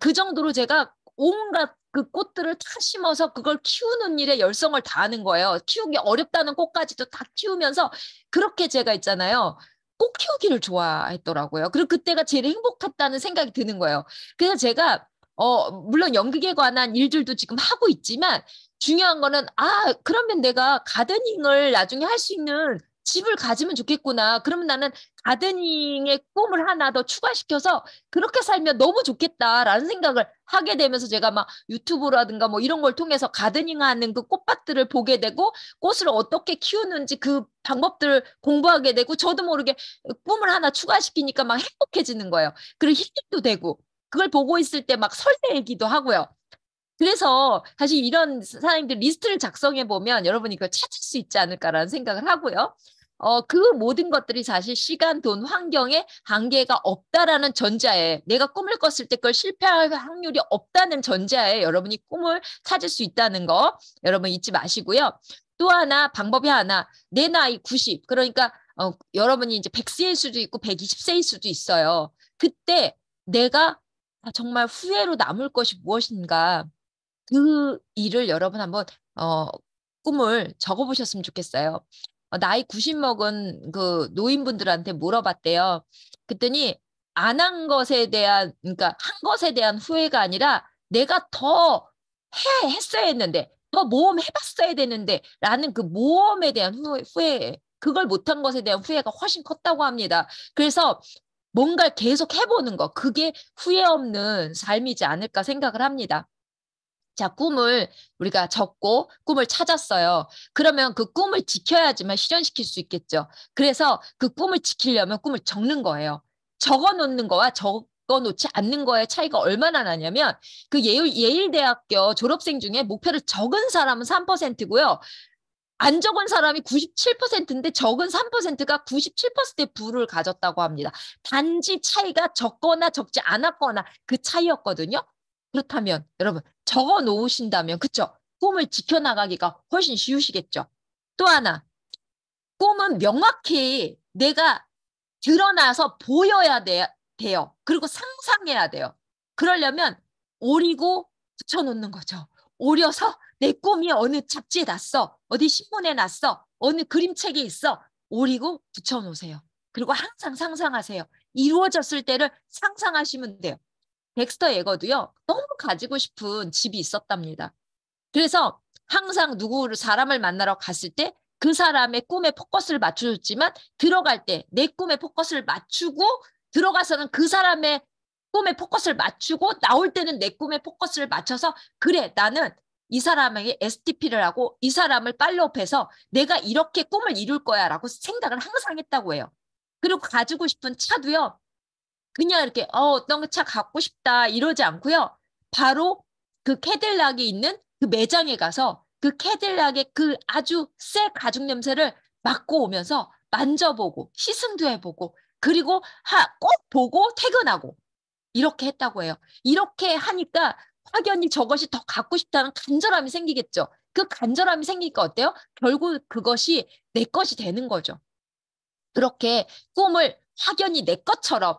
그 정도로 제가 온갖 그 꽃들을 다 심어서 그걸 키우는 일에 열성을 다하는 거예요. 키우기 어렵다는 꽃까지도 다 키우면서 그렇게 제가 있잖아요. 꽃 키우기를 좋아했더라고요. 그리고 그때가 제일 행복했다는 생각이 드는 거예요. 그래서 제가 물론 연극에 관한 일들도 지금 하고 있지만 중요한 거는 그러면 내가 가드닝을 나중에 할 수 있는 집을 가지면 좋겠구나. 그러면 나는 가드닝의 꿈을 하나 더 추가시켜서 그렇게 살면 너무 좋겠다라는 생각을 하게 되면서 제가 막 유튜브라든가 뭐 이런 걸 통해서 가드닝 하는 그 꽃밭들을 보게 되고 꽃을 어떻게 키우는지 그 방법들을 공부하게 되고 저도 모르게 꿈을 하나 추가시키니까 막 행복해지는 거예요. 그리고 힐링도 되고 그걸 보고 있을 때 막 설레기도 하고요. 그래서 사실 이런 사람들 리스트를 작성해 보면 여러분이 그걸 찾을 수 있지 않을까라는 생각을 하고요. 그 모든 것들이 사실 시간, 돈, 환경에 한계가 없다라는 전제하에 내가 꿈을 꿨을 때 그걸 실패할 확률이 없다는 전제하에 여러분이 꿈을 찾을 수 있다는 거 여러분 잊지 마시고요. 또 하나 방법이 하나 내 나이 90 그러니까 여러분이 이제 100세일 수도 있고 120세일 수도 있어요. 그때 내가 정말 후회로 남을 것이 무엇인가 그 일을 여러분 한번 어, 꿈을 적어보셨으면 좋겠어요. 나이 90 먹은 그 노인분들한테 물어봤대요. 그랬더니 안 한 것에 대한 그러니까 한 것에 대한 후회가 아니라 내가 더 했어야 했는데 더 모험 해봤어야 되는데 라는 그 모험에 대한 후회 그걸 못한 것에 대한 후회가 훨씬 컸다고 합니다. 그래서 뭔가를 계속 해보는 거 그게 후회 없는 삶이지 않을까 생각을 합니다. 자, 꿈을 우리가 적고 꿈을 찾았어요. 그러면 그 꿈을 지켜야지만 실현시킬 수 있겠죠. 그래서 그 꿈을 지키려면 꿈을 적는 거예요. 적어 놓는 거와 적어 놓지 않는 거의 차이가 얼마나 나냐면 그 예일대학교 졸업생 중에 목표를 적은 사람은 3%고요. 안 적은 사람이 97%인데 적은 3%가 97%의 부를 가졌다고 합니다. 단지 차이가 적거나 적지 않았거나 그 차이였거든요. 그렇다면 여러분 적어 놓으신다면 그쵸? 꿈을 지켜나가기가 훨씬 쉬우시겠죠. 또 하나 꿈은 명확히 내가 드러나서 보여야 돼요. 그리고 상상해야 돼요. 그러려면 오리고 붙여놓는 거죠. 오려서 내 꿈이 어느 잡지에 났어. 어디 신문에 났어. 어느 그림책에 있어. 오리고 붙여놓으세요. 그리고 항상 상상하세요. 이루어졌을 때를 상상하시면 돼요. 덱스터 예거도요. 너무 가지고 싶은 집이 있었답니다. 그래서 항상 사람을 만나러 갔을 때 그 사람의 꿈에 포커스를 맞춰줬지만 들어갈 때 내 꿈에 포커스를 맞추고 들어가서는 그 사람의 꿈에 포커스를 맞추고 나올 때는 내 꿈에 포커스를 맞춰서 그래 나는 이 사람에게 STP를 하고 이 사람을 팔로우해서 내가 이렇게 꿈을 이룰 거야 라고 생각을 항상 했다고 해요. 그리고 가지고 싶은 차도요. 그냥 이렇게 어떤 차 갖고 싶다 이러지 않고요. 바로 그 캐딜락이 있는 그 매장에 가서 그 캐딜락의 그 아주 새 가죽 냄새를 맡고 오면서 만져보고 시승도 해보고 그리고 꼭 보고 퇴근하고 이렇게 했다고 해요. 이렇게 하니까 확연히 저것이 더 갖고 싶다는 간절함이 생기겠죠. 그 간절함이 생기니까 어때요? 결국 그것이 내 것이 되는 거죠. 그렇게 꿈을 확연히 내 것처럼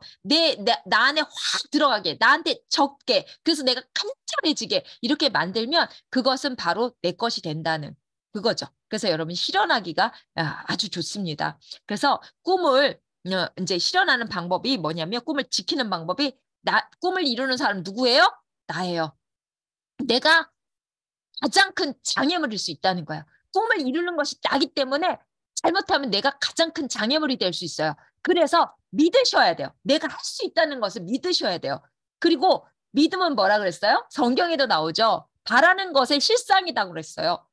나 안에 확 들어가게 나한테 적게 그래서 내가 간절해지게 이렇게 만들면 그것은 바로 내 것이 된다는 그거죠. 그래서 여러분 실현하기가 아주 좋습니다. 그래서 꿈을 이제 실현하는 방법이 뭐냐면 꿈을 지키는 방법이 꿈을 이루는 사람 누구예요? 나예요. 내가 가장 큰 장애물일 수 있다는 거야. 꿈을 이루는 것이 나기 때문에 잘못하면 내가 가장 큰 장애물이 될 수 있어요. 그래서 믿으셔야 돼요. 내가 할 수 있다는 것을 믿으셔야 돼요. 그리고 믿음은 뭐라 그랬어요? 성경에도 나오죠. 바라는 것의 실상이라고 그랬어요.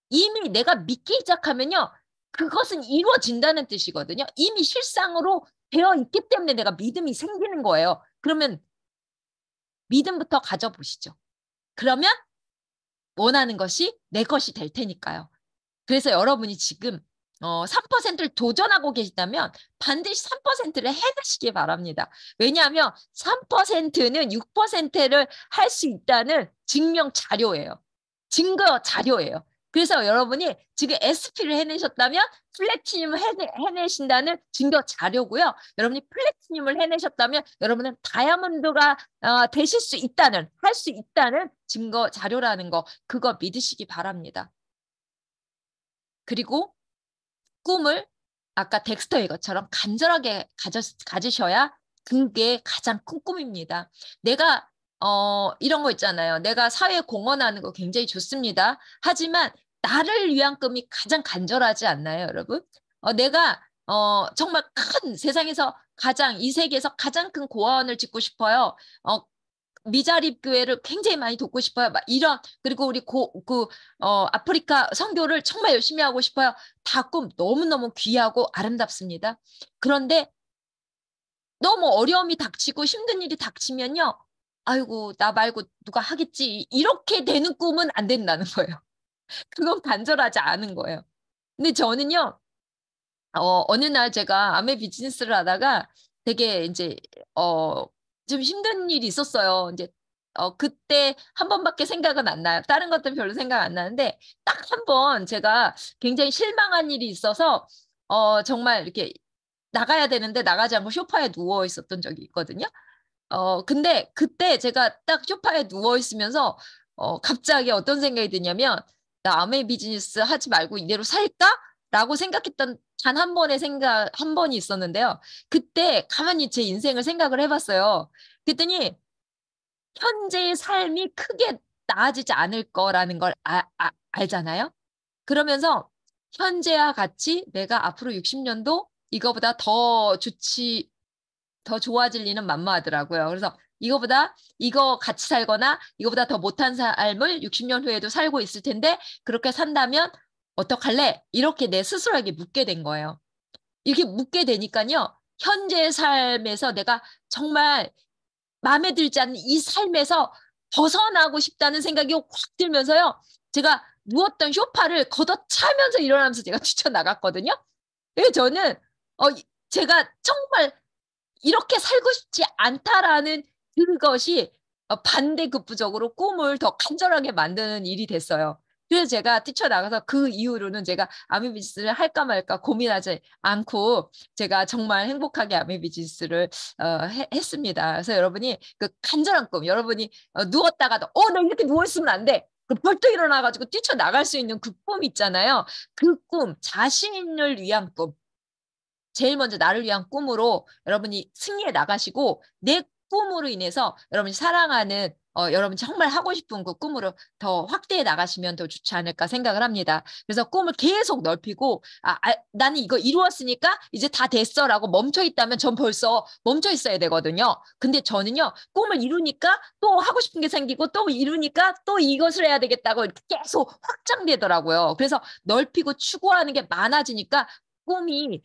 이미 내가 믿기 시작하면요. 그것은 이루어진다는 뜻이거든요. 이미 실상으로 되어 있기 때문에 내가 믿음이 생기는 거예요. 그러면 믿음부터 가져보시죠. 그러면 원하는 것이 내 것이 될 테니까요. 그래서 여러분이 지금 3%를 도전하고 계시다면 반드시 3%를 해내시기 바랍니다. 왜냐하면 3%는 6%를 할 수 있다는 증명 자료예요. 증거 자료예요. 그래서 여러분이 지금 SP를 해내셨다면 플래티늄을 해내신다는 증거 자료고요. 여러분이 플래티늄을 해내셨다면 여러분은 다이아몬드가 되실 수 있다는, 할 수 있다는 증거 자료라는 거, 그거 믿으시기 바랍니다. 그리고 꿈을 아까 덱스터의 것처럼 간절하게 가지셔야 그게 가장 큰 꿈입니다. 내가 이런 거 있잖아요. 내가 사회에 공헌하는 거 굉장히 좋습니다. 하지만 나를 위한 꿈이 가장 간절하지 않나요, 여러분? 내가 정말 큰 세상에서 가장 이 세계에서 가장 큰 고아원을 짓고 싶어요. 미자립 교회를 굉장히 많이 돕고 싶어요. 막 이런 그리고 우리 아프리카 선교를 정말 열심히 하고 싶어요. 다 꿈 너무너무 귀하고 아름답습니다. 그런데 너무 어려움이 닥치고 힘든 일이 닥치면요. 아이고 나 말고 누가 하겠지. 이렇게 되는 꿈은 안 된다는 거예요. 그건 간절하지 않은 거예요. 근데 저는요. 어느 날 제가 아메 비즈니스를 하다가 되게 이제 좀 힘든 일이 있었어요. 이제 그때 한 번밖에 생각은 안 나요. 다른 것들은 별로 생각 안 나는데 딱 한 번 제가 굉장히 실망한 일이 있어서 정말 이렇게 나가야 되는데 나가지 않고 소파에 누워 있었던 적이 있거든요. 근데 그때 제가 딱 소파에 누워 있으면서 갑자기 어떤 생각이 드냐면 나 아메 비즈니스 하지 말고 이대로 살까? 라고 생각했던 단 한 번의 생각, 한 번이 있었는데요. 그때 가만히 제 인생을 생각을 해봤어요. 그랬더니 현재의 삶이 크게 나아지지 않을 거라는 걸 알잖아요. 그러면서 현재와 같이 내가 앞으로 60년도 이거보다 더 좋아질 리는 만무하더라고요. 그래서 이거 같이 살거나 이거보다 더 못한 삶을 60년 후에도 살고 있을 텐데 그렇게 산다면 어떡할래? 이렇게 내 스스로에게 묻게 된 거예요. 이렇게 묻게 되니까요. 현재의 삶에서 내가 정말 마음에 들지 않는 이 삶에서 벗어나고 싶다는 생각이 확 들면서요. 제가 누웠던 소파를 걷어차면서 일어나면서 제가 뛰쳐나갔거든요. 그래서 저는 제가 정말 이렇게 살고 싶지 않다라는 그것이 반대급부적으로 꿈을 더 간절하게 만드는 일이 됐어요. 그래서 제가 뛰쳐나가서 그 이후로는 제가 아미 비즈니스를 할까 말까 고민하지 않고 제가 정말 행복하게 아미 비즈니스를 했습니다. 그래서 여러분이 그 간절한 꿈, 여러분이 누웠다가도 나 이렇게 누워있으면 안 돼. 그 벌떡 일어나가지고 뛰쳐나갈 수 있는 그 꿈 있잖아요. 그 꿈, 자신을 위한 꿈. 제일 먼저 나를 위한 꿈으로 여러분이 승리해 나가시고 내 꿈으로 인해서 여러분이 사랑하는 여러분 정말 하고 싶은 그 꿈으로 더 확대해 나가시면 더 좋지 않을까 생각을 합니다. 그래서 꿈을 계속 넓히고 나는 이거 이루었으니까 이제 다 됐어라고 멈춰 있다면 전 벌써 멈춰 있어야 되거든요. 근데 저는요 꿈을 이루니까 또 하고 싶은 게 생기고 또 이루니까 또 이것을 해야 되겠다고 이렇게 계속 확장되더라고요. 그래서 넓히고 추구하는 게 많아지니까 꿈이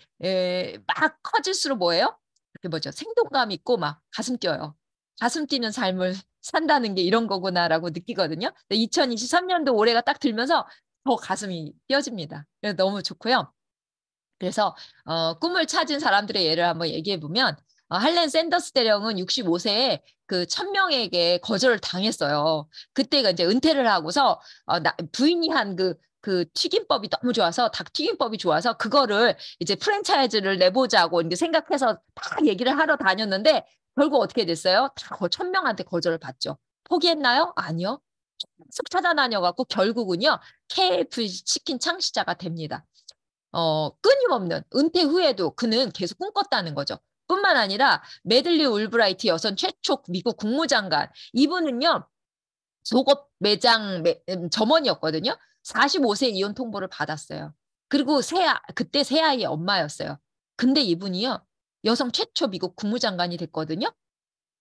막 커질수록 뭐예요? 이렇게 뭐죠? 생동감 있고 막 가슴 뛰어요. 가슴 뛰는 삶을 산다는 게 이런 거구나라고 느끼거든요. 2023년도 올해가 딱 들면서 더 가슴이 뛰어집니다. 그래서 너무 좋고요. 그래서 꿈을 찾은 사람들의 예를 한번 얘기해 보면 할렌 샌더스 대령은 65세에 그 1000명에게 거절을 당했어요. 그때가 이제 은퇴를 하고서 부인이 한 그 튀김법이 너무 좋아서 닭 튀김법이 좋아서 그거를 이제 프랜차이즈를 내보자고 이제 생각해서 딱 얘기를 하러 다녔는데 결국 어떻게 됐어요? 다 1000명한테 거절을 받죠. 포기했나요? 아니요. 계속 찾아다녀갖고 결국은요 KFC 치킨 창시자가 됩니다. 끊임없는 은퇴 후에도 그는 계속 꿈꿨다는 거죠. 뿐만 아니라 메들리 울브라이트 여성 최초 미국 국무장관 이분은요 속옷 매장 점원이었거든요. 45세 이혼 통보를 받았어요. 그리고 그때 새 아이의 엄마였어요. 근데 이분이요 여성 최초 미국 국무장관이 됐거든요.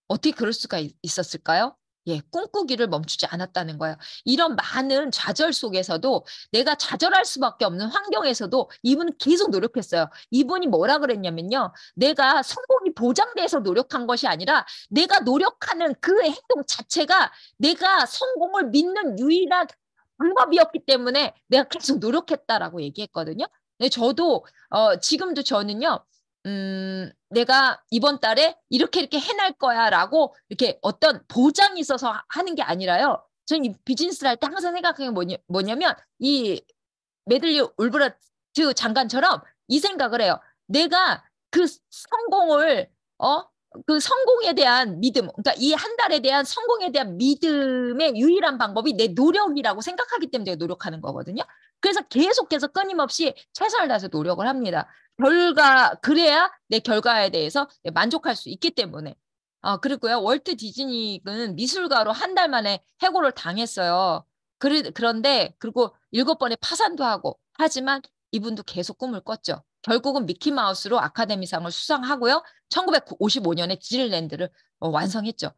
어떻게 그럴 수가 있었을까요? 예, 꿈꾸기를 멈추지 않았다는 거예요. 이런 많은 좌절 속에서도 내가 좌절할 수밖에 없는 환경에서도 이분은 계속 노력했어요. 이분이 뭐라 그랬냐면요. 내가 성공이 보장돼서 노력한 것이 아니라 내가 노력하는 그 행동 자체가 내가 성공을 믿는 유일한 방법이었기 때문에 내가 계속 노력했다라고 얘기했거든요. 네, 저도 지금도 저는요. 내가 이번 달에 이렇게 해낼 거야라고 이렇게 어떤 보장이 있어서 하는 게 아니라요. 저는 이 비즈니스를 할 때 항상 생각하는 게 뭐냐면 이 메들리 울브라트 장관처럼 이 생각을 해요. 내가 그 성공을 그 성공에 대한 믿음, 그러니까 이 한 달에 대한 성공에 대한 믿음의 유일한 방법이 내 노력이라고 생각하기 때문에 노력하는 거거든요. 그래서 계속해서 끊임없이 최선을 다해서 노력을 합니다. 그래야 내 결과에 대해서 만족할 수 있기 때문에. 그리고요, 월트 디즈니는 미술가로 한 달 만에 해고를 당했어요. 그런데, 그리고 7번의 파산도 하고, 하지만 이분도 계속 꿈을 꿨죠. 결국은 미키마우스로 아카데미상을 수상하고요. 1955년에 디즈니랜드를 완성했죠.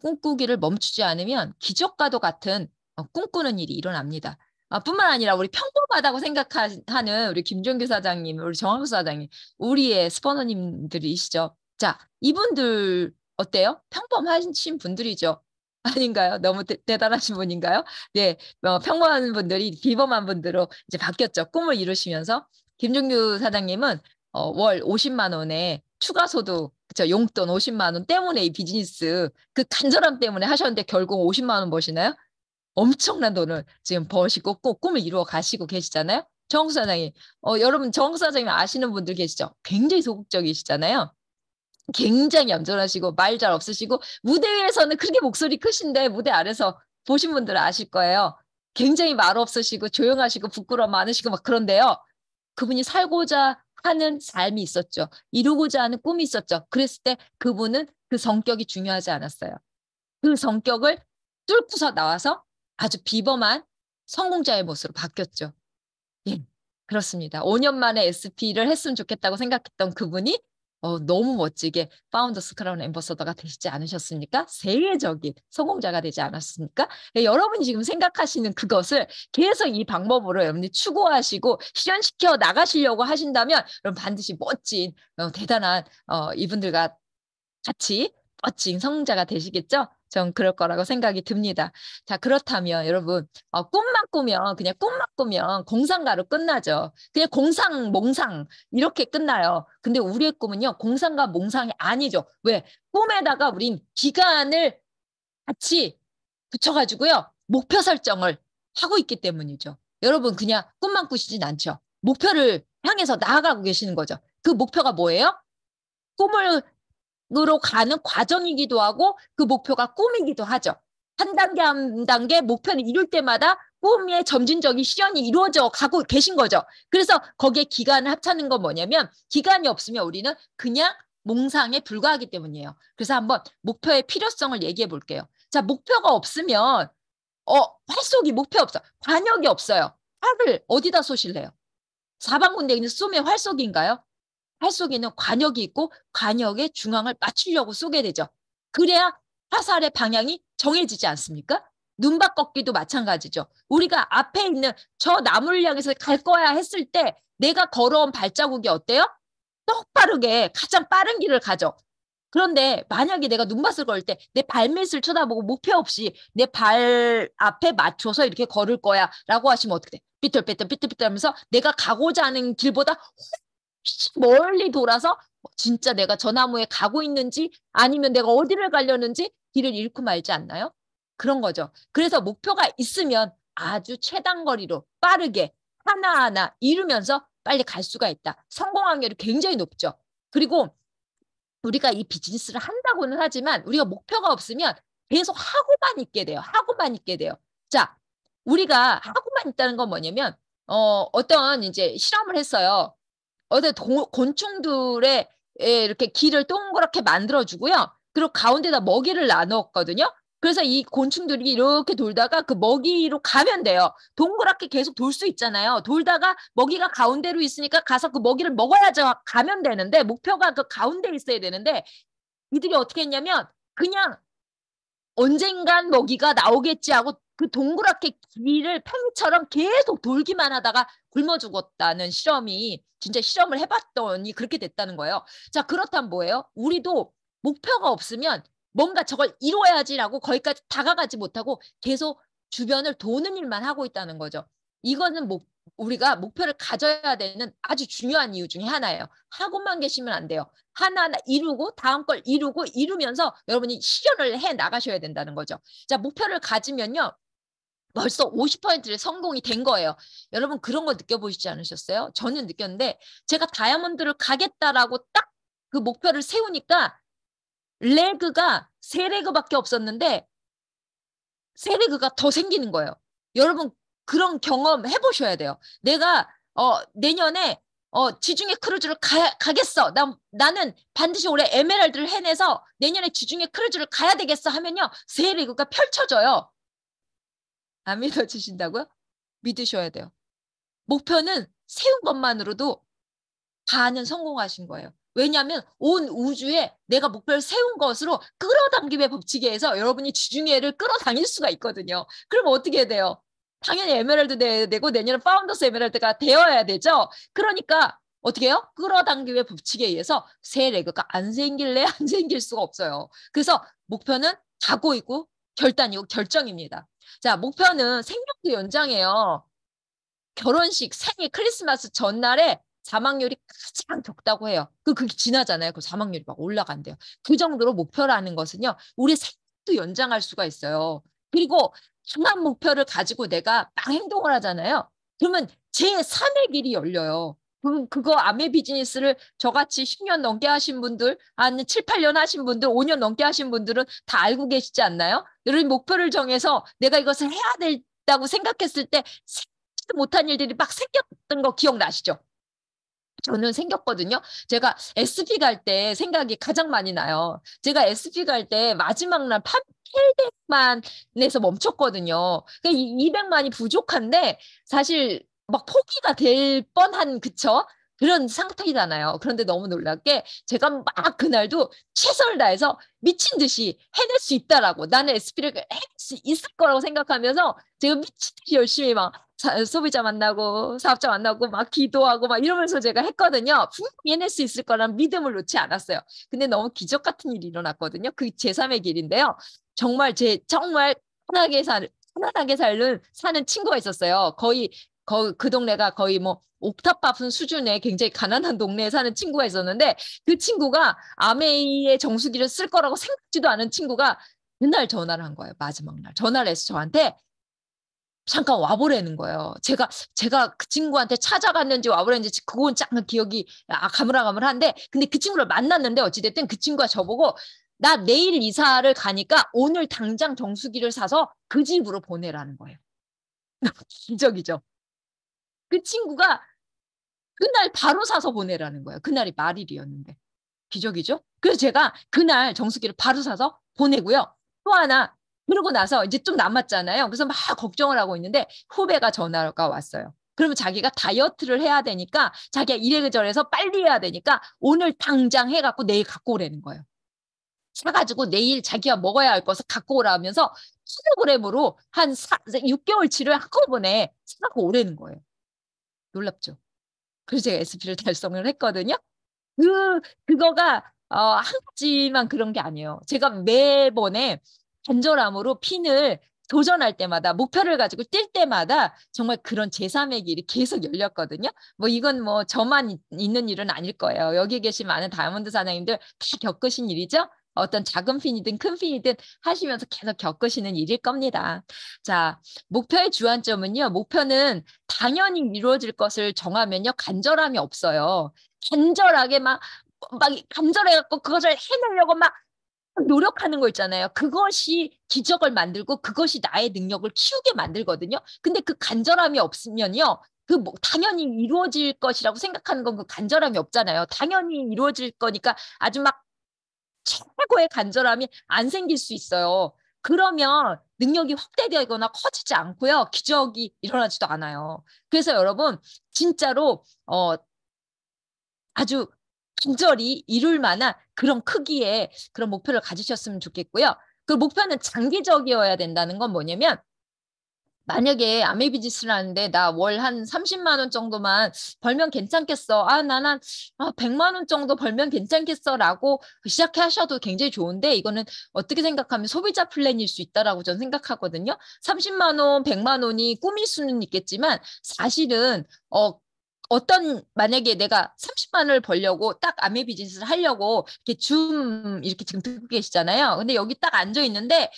꿈꾸기를 멈추지 않으면 기적과도 같은 꿈꾸는 일이 일어납니다. 뿐만 아니라 우리 평범하다고 생각하는 우리 김종규 사장님, 우리 정학수 사장님, 우리의 스포너님들이시죠. 자, 이분들 어때요? 평범하신 분들이죠. 아닌가요? 너무 대단하신 분인가요? 네, 평범한 분들이 비범한 분들로 이제 바뀌었죠. 꿈을 이루시면서. 김종규 사장님은 월 50만 원에 추가 소득, 그쵸, 용돈 50만 원 때문에 이 비즈니스 그 간절함 때문에 하셨는데 결국 50만 원 버시나요? 엄청난 돈을 지금 버시고 꼭 꿈을 이루어 가시고 계시잖아요. 정수 사장님, 여러분 정수 사장님 아시는 분들 계시죠? 굉장히 소극적이시잖아요. 굉장히 얌전하시고 말 잘 없으시고 무대 위에서는 그렇게 목소리 크신데 무대 아래서 보신 분들은 아실 거예요. 굉장히 말 없으시고 조용하시고 부끄러움 많으시고 막 그런데요. 그분이 살고자 하는 삶이 있었죠. 이루고자 하는 꿈이 있었죠. 그랬을 때 그분은 그 성격이 중요하지 않았어요. 그 성격을 뚫고서 나와서 아주 비범한 성공자의 모습으로 바뀌었죠. 예, 그렇습니다. 5년 만에 SP를 했으면 좋겠다고 생각했던 그분이 너무 멋지게 파운더스 크라운 앰버서더가 되시지 않으셨습니까? 세계적인 성공자가 되지 않았습니까? 예, 여러분이 지금 생각하시는 그것을 계속 이 방법으로 여러분이 추구하시고 실현시켜 나가시려고 하신다면 여러분 반드시 멋진 대단한 이분들과 같이 멋진 성공자가 되시겠죠? 전 그럴 거라고 생각이 듭니다. 자, 그렇다면 여러분, 꿈만 꾸면, 그냥 꿈만 꾸면 공상가로 끝나죠. 그냥 공상, 몽상, 이렇게 끝나요. 근데 우리의 꿈은요, 공상과 몽상이 아니죠. 왜? 꿈에다가 우린 기간을 같이 붙여가지고요, 목표 설정을 하고 있기 때문이죠. 여러분, 그냥 꿈만 꾸시진 않죠. 목표를 향해서 나아가고 계시는 거죠. 그 목표가 뭐예요? 꿈을 으로 가는 과정이기도 하고 그 목표가 꿈이기도 하죠. 한 단계 한 단계 목표를 이룰 때마다 꿈의 점진적인 실현이 이루어져 가고 계신 거죠. 그래서 거기에 기간을 합치는 건 뭐냐면 기간이 없으면 우리는 그냥 몽상에 불과하기 때문이에요. 그래서 한번 목표의 필요성을 얘기해 볼게요. 자, 목표가 없으면 활쏘기 목표 없어. 관역이 없어요. 활을 어디다 쏘실래요? 사방군데 있는 쏘면 활쏘기인가요? 활쏘기는 관역이 있고 관역의 중앙을 맞추려고 쏘게 되죠. 그래야 화살의 방향이 정해지지 않습니까? 눈밭 걷기도 마찬가지죠. 우리가 앞에 있는 저 나무를 향해서 갈 거야 했을 때 내가 걸어온 발자국이 어때요? 똑바르게 가장 빠른 길을 가죠. 그런데 만약에 내가 눈밭을 걸 때 내 발밑을 쳐다보고 목표 없이 내 발 앞에 맞춰서 이렇게 걸을 거야 라고 하시면 어떻게 돼? 삐뚤빼뚤 삐뚤삐뚤 하면서 내가 가고자 하는 길보다 훨씬 멀리 돌아서 진짜 내가 저 나무에 가고 있는지 아니면 내가 어디를 가려는지 길을 잃고 말지 않나요? 그런 거죠. 그래서 목표가 있으면 아주 최단 거리로 빠르게 하나하나 이루면서 빨리 갈 수가 있다. 성공 확률이 굉장히 높죠. 그리고 우리가 이 비즈니스를 한다고는 하지만 우리가 목표가 없으면 계속 하고만 있게 돼요. 하고만 있게 돼요. 자, 우리가 하고만 있다는 건 뭐냐면 어떤 이제 실험을 했어요. 어떤 곤충들의 이렇게 길을 동그랗게 만들어주고요. 그리고 가운데다 먹이를 나눴거든요. 그래서 이 곤충들이 이렇게 돌다가 그 먹이로 가면 돼요. 동그랗게 계속 돌 수 있잖아요. 돌다가 먹이가 가운데로 있으니까 가서 그 먹이를 먹어야죠. 가면 되는데 목표가 그 가운데에 있어야 되는데 이들이 어떻게 했냐면 그냥 언젠간 먹이가 나오겠지 하고 그 동그랗게 길을 팽이처럼 계속 돌기만 하다가 굶어 죽었다는 실험이 진짜 실험을 해봤더니 그렇게 됐다는 거예요. 자, 그렇다면 뭐예요? 우리도 목표가 없으면 뭔가 저걸 이루어야지라고 거기까지 다가가지 못하고 계속 주변을 도는 일만 하고 있다는 거죠. 이거는 우리가 목표를 가져야 되는 아주 중요한 이유 중에 하나예요. 하고만 계시면 안 돼요. 하나하나 이루고 다음 걸 이루고 이루면서 여러분이 실현을 해 나가셔야 된다는 거죠. 자, 목표를 가지면요. 벌써 50%를 성공이 된 거예요. 여러분 그런 거 느껴보시지 않으셨어요? 저는 느꼈는데 제가 다이아몬드를 가겠다라고 딱 그 목표를 세우니까 레그가 3레그밖에 없었는데 3레그가 더 생기는 거예요. 여러분 그런 경험 해보셔야 돼요. 내가 내년에 지중해 크루즈를 가겠어. 나는 반드시 올해 에메랄드를 해내서 내년에 지중해 크루즈를 가야 되겠어 하면요. 3레그가 펼쳐져요. 안 믿어주신다고요? 믿으셔야 돼요. 목표는 세운 것만으로도 반은 성공하신 거예요. 왜냐하면 온 우주에 내가 목표를 세운 것으로 끌어당김의 법칙에 의해서 여러분이 지중해를 끌어당길 수가 있거든요. 그럼 어떻게 돼요? 당연히 에메랄드 내고 내년에 파운더스 에메랄드가 되어야 되죠. 그러니까 어떻게 해요? 끌어당김의 법칙에 의해서 새 레그가 안 생길래 안 생길 수가 없어요. 그래서 목표는 각오이고 결단이고 결정입니다. 자, 목표는 생명도 연장해요. 결혼식, 생일, 크리스마스 전날에 사망률이 가장 적다고 해요. 그게 지나잖아요. 그 사망률이 막 올라간대요. 그 정도로 목표라는 것은요. 우리 생도 연장할 수가 있어요. 그리고 중한 목표를 가지고 내가 막 행동을 하잖아요. 그러면 제3의 길이 열려요. 그거 아메 비즈니스를 저같이 10년 넘게 하신 분들, 한 7, 8년 하신 분들, 5년 넘게 하신 분들은 다 알고 계시지 않나요? 여러분 목표를 정해서 내가 이것을 해야 된다고 생각했을 때 생각지도 못한 일들이 막 생겼던 거 기억나시죠? 저는 생겼거든요. 제가 SP 갈 때 생각이 가장 많이 나요. 제가 SP 갈 때 마지막 날 800만에서 멈췄거든요. 그러니까 200만이 부족한데 사실 막 포기가 될 뻔한 그쵸? 그런 상태이잖아요. 그런데 너무 놀랍게 제가 막 그날도 최선을 다해서 미친 듯이 해낼 수 있다라고 나는 SP를 해낼 수 있을 거라고 생각하면서 제가 미친 듯이 열심히 막 소비자 만나고 사업자 만나고 막 기도하고 막 이러면서 제가 했거든요. 분명히 해낼 수 있을 거란 믿음을 놓지 않았어요. 근데 너무 기적 같은 일이 일어났거든요. 그 제3의 길인데요. 정말 정말 편안하게 사는 친구가 있었어요. 거의 그 동네가 거의 뭐 옥탑밥 수준의 굉장히 가난한 동네에 사는 친구가 있었는데 그 친구가 아메이의 정수기를 쓸 거라고 생각지도 않은 친구가 그날 전화를 한 거예요. 마지막 날 전화를 해서 저한테 잠깐 와보라는 거예요. 제가 그 친구한테 찾아갔는지 와보라는지 그건 잠깐 기억이 가물가물한데 근데 그 친구를 만났는데 어찌됐든 그 친구가 저보고 나 내일 이사를 가니까 오늘 당장 정수기를 사서 그 집으로 보내라는 거예요. 기적이죠. 그 친구가 그날 바로 사서 보내라는 거예요. 그날이 말일이었는데. 기적이죠? 그래서 제가 그날 정수기를 바로 사서 보내고요. 또 하나 그러고 나서 이제 좀 남았잖아요. 그래서 막 걱정을 하고 있는데 후배가 전화가 왔어요. 그러면 자기가 다이어트를 해야 되니까 자기가 이래저래서 빨리 해야 되니까 오늘 당장 해갖고 내일 갖고 오라는 거예요. 사가지고 내일 자기가 먹어야 할 것을 갖고 오라면서 킬로그램으로 한 6개월치를 한꺼번에 사갖고 오라는 거예요. 놀랍죠? 그래서 제가 SP를 달성을 했거든요. 그거가 한 가지만 그런 게 아니에요. 제가 매번에 간절함으로 핀을 도전할 때마다 목표를 가지고 뛸 때마다 정말 그런 제3의 길이 계속 열렸거든요. 뭐 이건 뭐 저만 있는 일은 아닐 거예요. 여기 계신 많은 다이아몬드 사장님들 다 겪으신 일이죠. 어떤 작은 핀이든 큰 핀이든 하시면서 계속 겪으시는 일일 겁니다. 자, 목표의 주안점은요. 목표는 당연히 이루어질 것을 정하면요. 간절함이 없어요. 간절하게 막 간절해갖고 그것을 해내려고 막 노력하는 거 있잖아요. 그것이 기적을 만들고 그것이 나의 능력을 키우게 만들거든요. 근데 그 간절함이 없으면요. 당연히 이루어질 것이라고 생각하는 건 그 간절함이 없잖아요. 당연히 이루어질 거니까 아주 막 최고의 간절함이 안 생길 수 있어요. 그러면 능력이 확대되거나 커지지 않고요. 기적이 일어나지도 않아요. 그래서 여러분 진짜로 아주 간절히 이룰 만한 그런 크기의 그런 목표를 가지셨으면 좋겠고요. 그 목표는 장기적이어야 된다는 건 뭐냐면 만약에 아메 비즈니스를 하는데 나 월 한 30만 원 정도만 벌면 괜찮겠어. 나는 100만 원 정도 벌면 괜찮겠어라고 시작하셔도 굉장히 좋은데 이거는 어떻게 생각하면 소비자 플랜일 수 있다라고 저는 생각하거든요. 30만 원, 100만 원이 꿈일 수는 있겠지만 사실은 만약에 내가 30만 원을 벌려고 딱 아메 비즈니스를 하려고 이렇게 지금 듣고 계시잖아요. 근데 여기 딱 앉아 있는데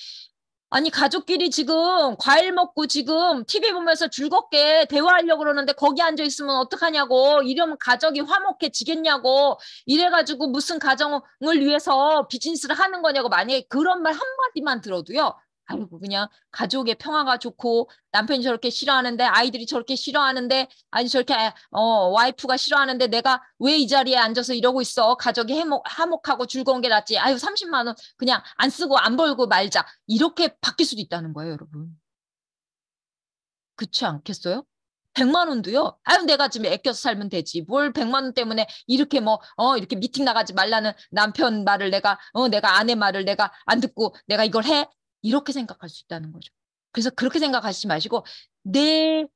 아니, 가족끼리 지금 과일 먹고 지금 TV 보면서 즐겁게 대화하려고 그러는데 거기 앉아 있으면 어떡하냐고. 이러면 가족이 화목해지겠냐고. 이래가지고 무슨 가정을 위해서 비즈니스를 하는 거냐고. 만약에 그런 말 한마디만 들어도요. 아이고, 그냥 가족의 평화가 좋고 남편이 저렇게 싫어하는데 아이들이 저렇게 싫어하는데 아니 저렇게 와이프가 싫어하는데 내가 왜 이 자리에 앉아서 이러고 있어. 가족이 화목하고 즐거운 게 낫지. 아유, 30만 원 그냥 안 쓰고 안 벌고 말자. 이렇게 바뀔 수도 있다는 거예요, 여러분. 그렇지 않겠어요? 100만 원도요. 아유, 내가 지금 아껴서 살면 되지. 뭘 100만 원 때문에 이렇게 이렇게 미팅 나가지 말라는 남편 말을 내가 아내 말을 내가 안 듣고 내가 이걸 해? 이렇게 생각할 수 있다는 거죠. 그래서 그렇게 생각하시지 마시고 내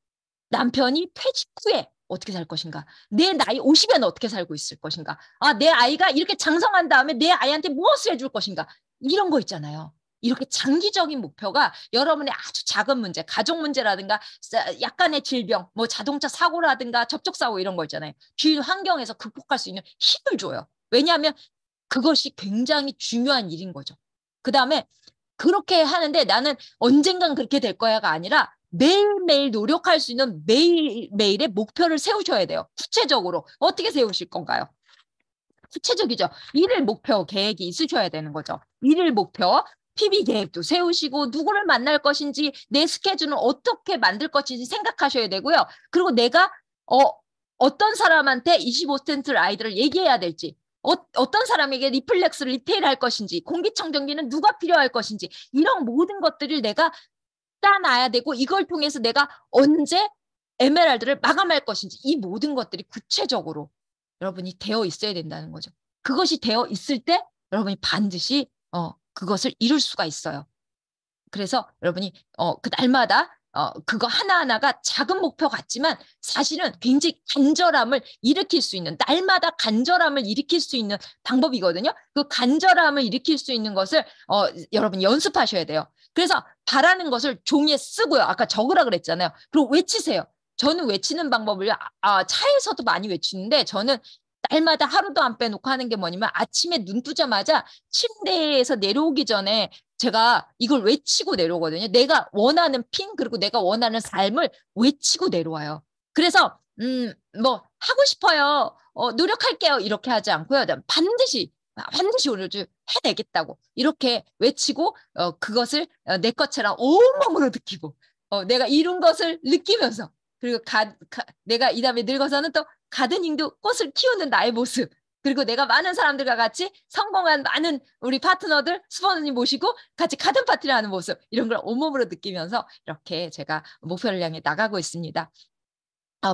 남편이 퇴직 후에 어떻게 살 것인가? 내 나이 50에는 어떻게 살고 있을 것인가? 내 아이가 이렇게 장성한 다음에 내 아이한테 무엇을 해줄 것인가? 이런 거 있잖아요. 이렇게 장기적인 목표가 여러분의 아주 작은 문제, 가족 문제라든가 약간의 질병, 뭐 자동차 사고라든가 접촉사고 이런 거 있잖아요. 주위 환경에서 극복할 수 있는 힘을 줘요. 왜냐하면 그것이 굉장히 중요한 일인 거죠. 그 다음에 그렇게 하는데 나는 언젠간 그렇게 될 거야가 아니라 매일매일 노력할 수 있는 매일매일의 목표를 세우셔야 돼요. 구체적으로. 어떻게 세우실 건가요? 구체적이죠. 일일 목표 계획이 있으셔야 되는 거죠. 일일 목표, PB 계획도 세우시고 누구를 만날 것인지 내 스케줄은 어떻게 만들 것인지 생각하셔야 되고요. 그리고 내가 어떤 사람한테 25센트 아이들을 얘기해야 될지 어떤 사람에게 리플렉스를 리테일할 것인지 공기청정기는 누가 필요할 것인지 이런 모든 것들을 내가 짜놔야 되고 이걸 통해서 내가 언제 에메랄드를 마감할 것인지 이 모든 것들이 구체적으로 여러분이 되어 있어야 된다는 거죠. 그것이 되어 있을 때 여러분이 반드시 그것을 이룰 수가 있어요. 그래서 여러분이 그 날마다 그거 하나하나가 작은 목표 같지만 사실은 굉장히 간절함을 일으킬 수 있는 날마다 간절함을 일으킬 수 있는 방법이거든요. 그 간절함을 일으킬 수 있는 것을 여러분이 연습하셔야 돼요. 그래서 바라는 것을 종이에 쓰고요. 아까 적으라 그랬잖아요. 그리고 외치세요. 저는 외치는 방법을 차에서도 많이 외치는데 저는 날마다 하루도 안 빼놓고 하는 게 뭐냐면 아침에 눈 뜨자마자 침대에서 내려오기 전에 제가 이걸 외치고 내려오거든요. 내가 원하는 핀 그리고 내가 원하는 삶을 외치고 내려와요. 그래서 뭐 하고 싶어요. 노력할게요. 이렇게 하지 않고요. 반드시 오늘 좀 해내겠다고 이렇게 외치고 그것을 내 것처럼 온몸으로 느끼고 내가 이룬 것을 느끼면서 그리고 내가 이 다음에 늙어서는 또 가드닝도 꽃을 키우는 나의 모습 그리고 내가 많은 사람들과 같이 성공한 많은 우리 파트너들, 스폰서님 모시고 같이 가든 파티를 하는 모습, 이런 걸 온몸으로 느끼면서 이렇게 제가 목표를 향해 나가고 있습니다.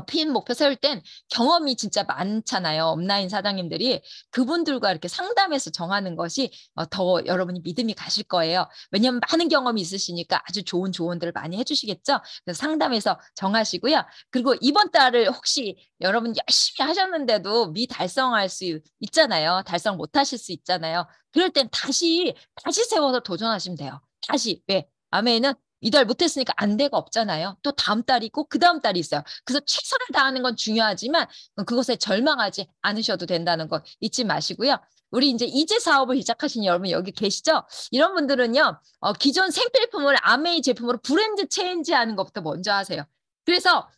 핀 목표 세울 땐 경험이 진짜 많잖아요. 업라인 사장님들이. 그분들과 이렇게 상담해서 정하는 것이 더 여러분이 믿음이 가실 거예요. 왜냐하면 많은 경험이 있으시니까 아주 좋은 조언들을 많이 해주시겠죠. 그래서 상담해서 정하시고요. 그리고 이번 달을 혹시 여러분 열심히 하셨는데도 미달성할 수 있잖아요. 달성 못하실 수 있잖아요. 그럴 땐 다시 세워서 도전하시면 돼요. 다시. 왜? 아멘은 이달 못했으니까 안 돼가 없잖아요. 또 다음 달이 있고 그 다음 달이 있어요. 그래서 최선을 다하는 건 중요하지만 그것에 절망하지 않으셔도 된다는 거 잊지 마시고요. 우리 이제 사업을 시작하신 여러분 여기 계시죠? 이런 분들은요. 기존 생필품을 아메이 제품으로 브랜드 체인지하는 것부터 먼저 하세요. 그래서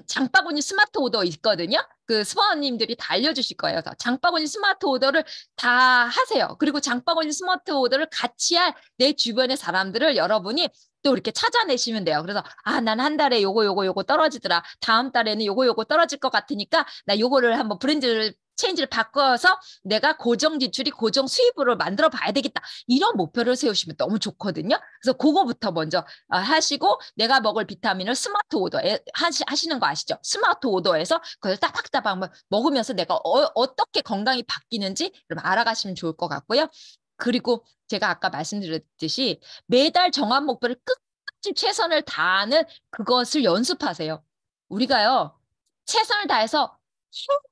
장바구니 스마트 오더 있거든요. 그 스포너님들이 다 알려주실 거예요. 장바구니 스마트 오더를 다 하세요. 그리고 장바구니 스마트 오더를 같이 할 내 주변의 사람들을 여러분이 또 이렇게 찾아내시면 돼요. 그래서 난 한 달에 요거 떨어지더라. 다음 달에는 요거 떨어질 것 같으니까 나 요거를 한번 브랜드를 체인지를 바꿔서 내가 고정 지출이 고정 수입으로 만들어 봐야 되겠다. 이런 목표를 세우시면 너무 좋거든요. 그래서 그거부터 먼저 하시고 내가 먹을 비타민을 스마트 오더 하시는 거 아시죠? 스마트 오더에서 그걸 따박따박 먹으면서 내가 어떻게 건강이 바뀌는지 알아가시면 좋을 것 같고요. 그리고 제가 아까 말씀드렸듯이 매달 정한 목표를 끝까지 최선을 다하는 그것을 연습하세요. 우리가요, 최선을 다해서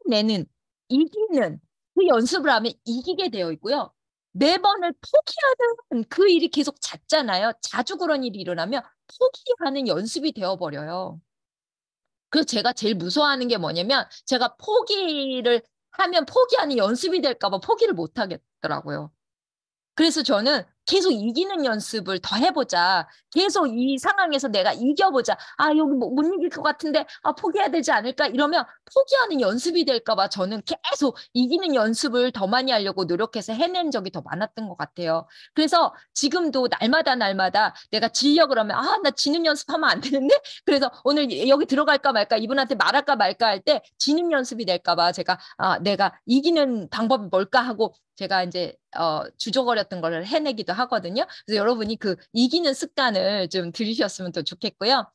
해내는, 이기는 그 연습을 하면 이기게 되어 있고요. 매번을 포기하는 그 일이 계속 잦잖아요. 자주 그런 일이 일어나면 포기하는 연습이 되어버려요. 그래서 제가 제일 무서워하는 게 뭐냐면 제가 포기를 하면 포기하는 연습이 될까 봐 포기를 못 하겠더라고요. 그래서 저는 계속 이기는 연습을 더 해보자. 계속 이 상황에서 내가 이겨보자. 여기 못 이길 것 같은데, 포기해야 되지 않을까? 이러면 포기하는 연습이 될까 봐 저는 계속 이기는 연습을 더 많이 하려고 노력해서 해낸 적이 더 많았던 것 같아요. 그래서 지금도 날마다 내가 지려 그러면, 나 지는 연습하면 안 되는데? 그래서 오늘 여기 들어갈까 말까, 이분한테 말할까 말까 할 때 지는 연습이 될까 봐 제가, 내가 이기는 방법이 뭘까 하고 제가 이제 주저거렸던 거를 해내기도 하거든요. 그래서 여러분이 그 이기는 습관을 좀 들이셨으면 더 좋겠고요.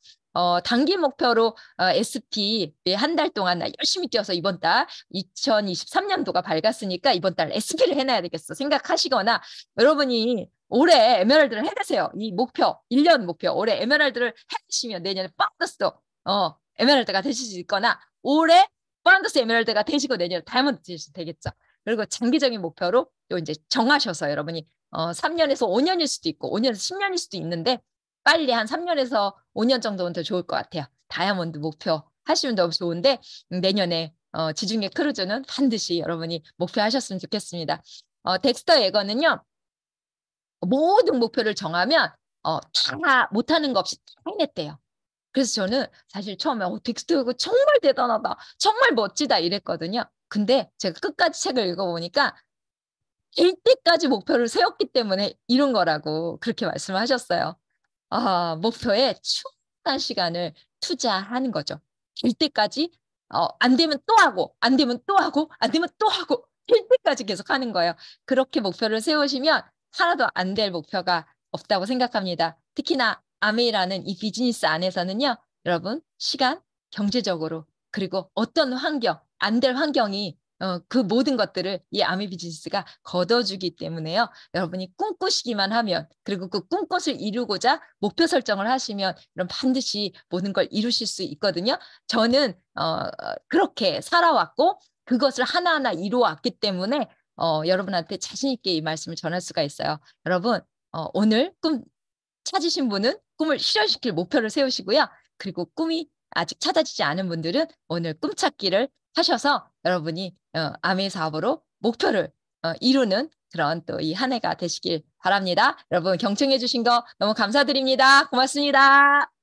단기 목표로 SP 한 달 동안 나 열심히 뛰어서 이번 달 2023년도가 밝았으니까 이번 달 SP를 해놔야 되겠어 생각하시거나 여러분이 올해 에메랄드를 해내세요. 이 목표, 1년 목표. 올해 에메랄드를 해내시면 내년에 펀더스 에메랄드가 되실 수 있거나 올해 펀더스 에메랄드가 되시고 내년에 다이아몬드 되시면 되겠죠. 그리고 장기적인 목표로 또 이제 정하셔서 여러분이 3년에서 5년일 수도 있고 5년에서 10년일 수도 있는데 빨리 한 3년에서 5년 정도는 더 좋을 것 같아요. 다이아몬드 목표 하시면 너무 좋은데 내년에 지중해 크루즈는 반드시 여러분이 목표하셨으면 좋겠습니다. 덱스터 예거는요. 모든 목표를 정하면 다 못하는 거 없이 다 해냈대요. 그래서 저는 사실 처음에 덱스터 예거 정말 대단하다. 정말 멋지다 이랬거든요. 근데 제가 끝까지 책을 읽어보니까 될 때까지 목표를 세웠기 때문에 이룬 거라고 그렇게 말씀을 하셨어요. 목표에 충분한 시간을 투자하는 거죠. 될 때까지 안 되면 또 하고 안 되면 또 하고 안 되면 또 하고 될 때까지 계속 하는 거예요. 그렇게 목표를 세우시면 하나도 안 될 목표가 없다고 생각합니다. 특히나 아메이라는 이 비즈니스 안에서는요. 여러분 시간, 경제적으로 그리고 어떤 환경, 안 될 환경이 그 모든 것들을 이 아미 비즈니스가 걷어주기 때문에요. 여러분이 꿈꾸시기만 하면 그리고 그 꿈꽃을 이루고자 목표 설정을 하시면 그럼 반드시 모든 걸 이루실 수 있거든요. 저는 그렇게 살아왔고 그것을 하나하나 이루어왔기 때문에 여러분한테 자신 있게 이 말씀을 전할 수가 있어요. 여러분 오늘 꿈 찾으신 분은 꿈을 실현시킬 목표를 세우시고요. 그리고 꿈이 아직 찾아지지 않은 분들은 오늘 꿈찾기를 하셔서 여러분이 아메 사업으로 목표를 이루는 그런 또 이 한 해가 되시길 바랍니다. 여러분 경청해 주신 거 너무 감사드립니다. 고맙습니다.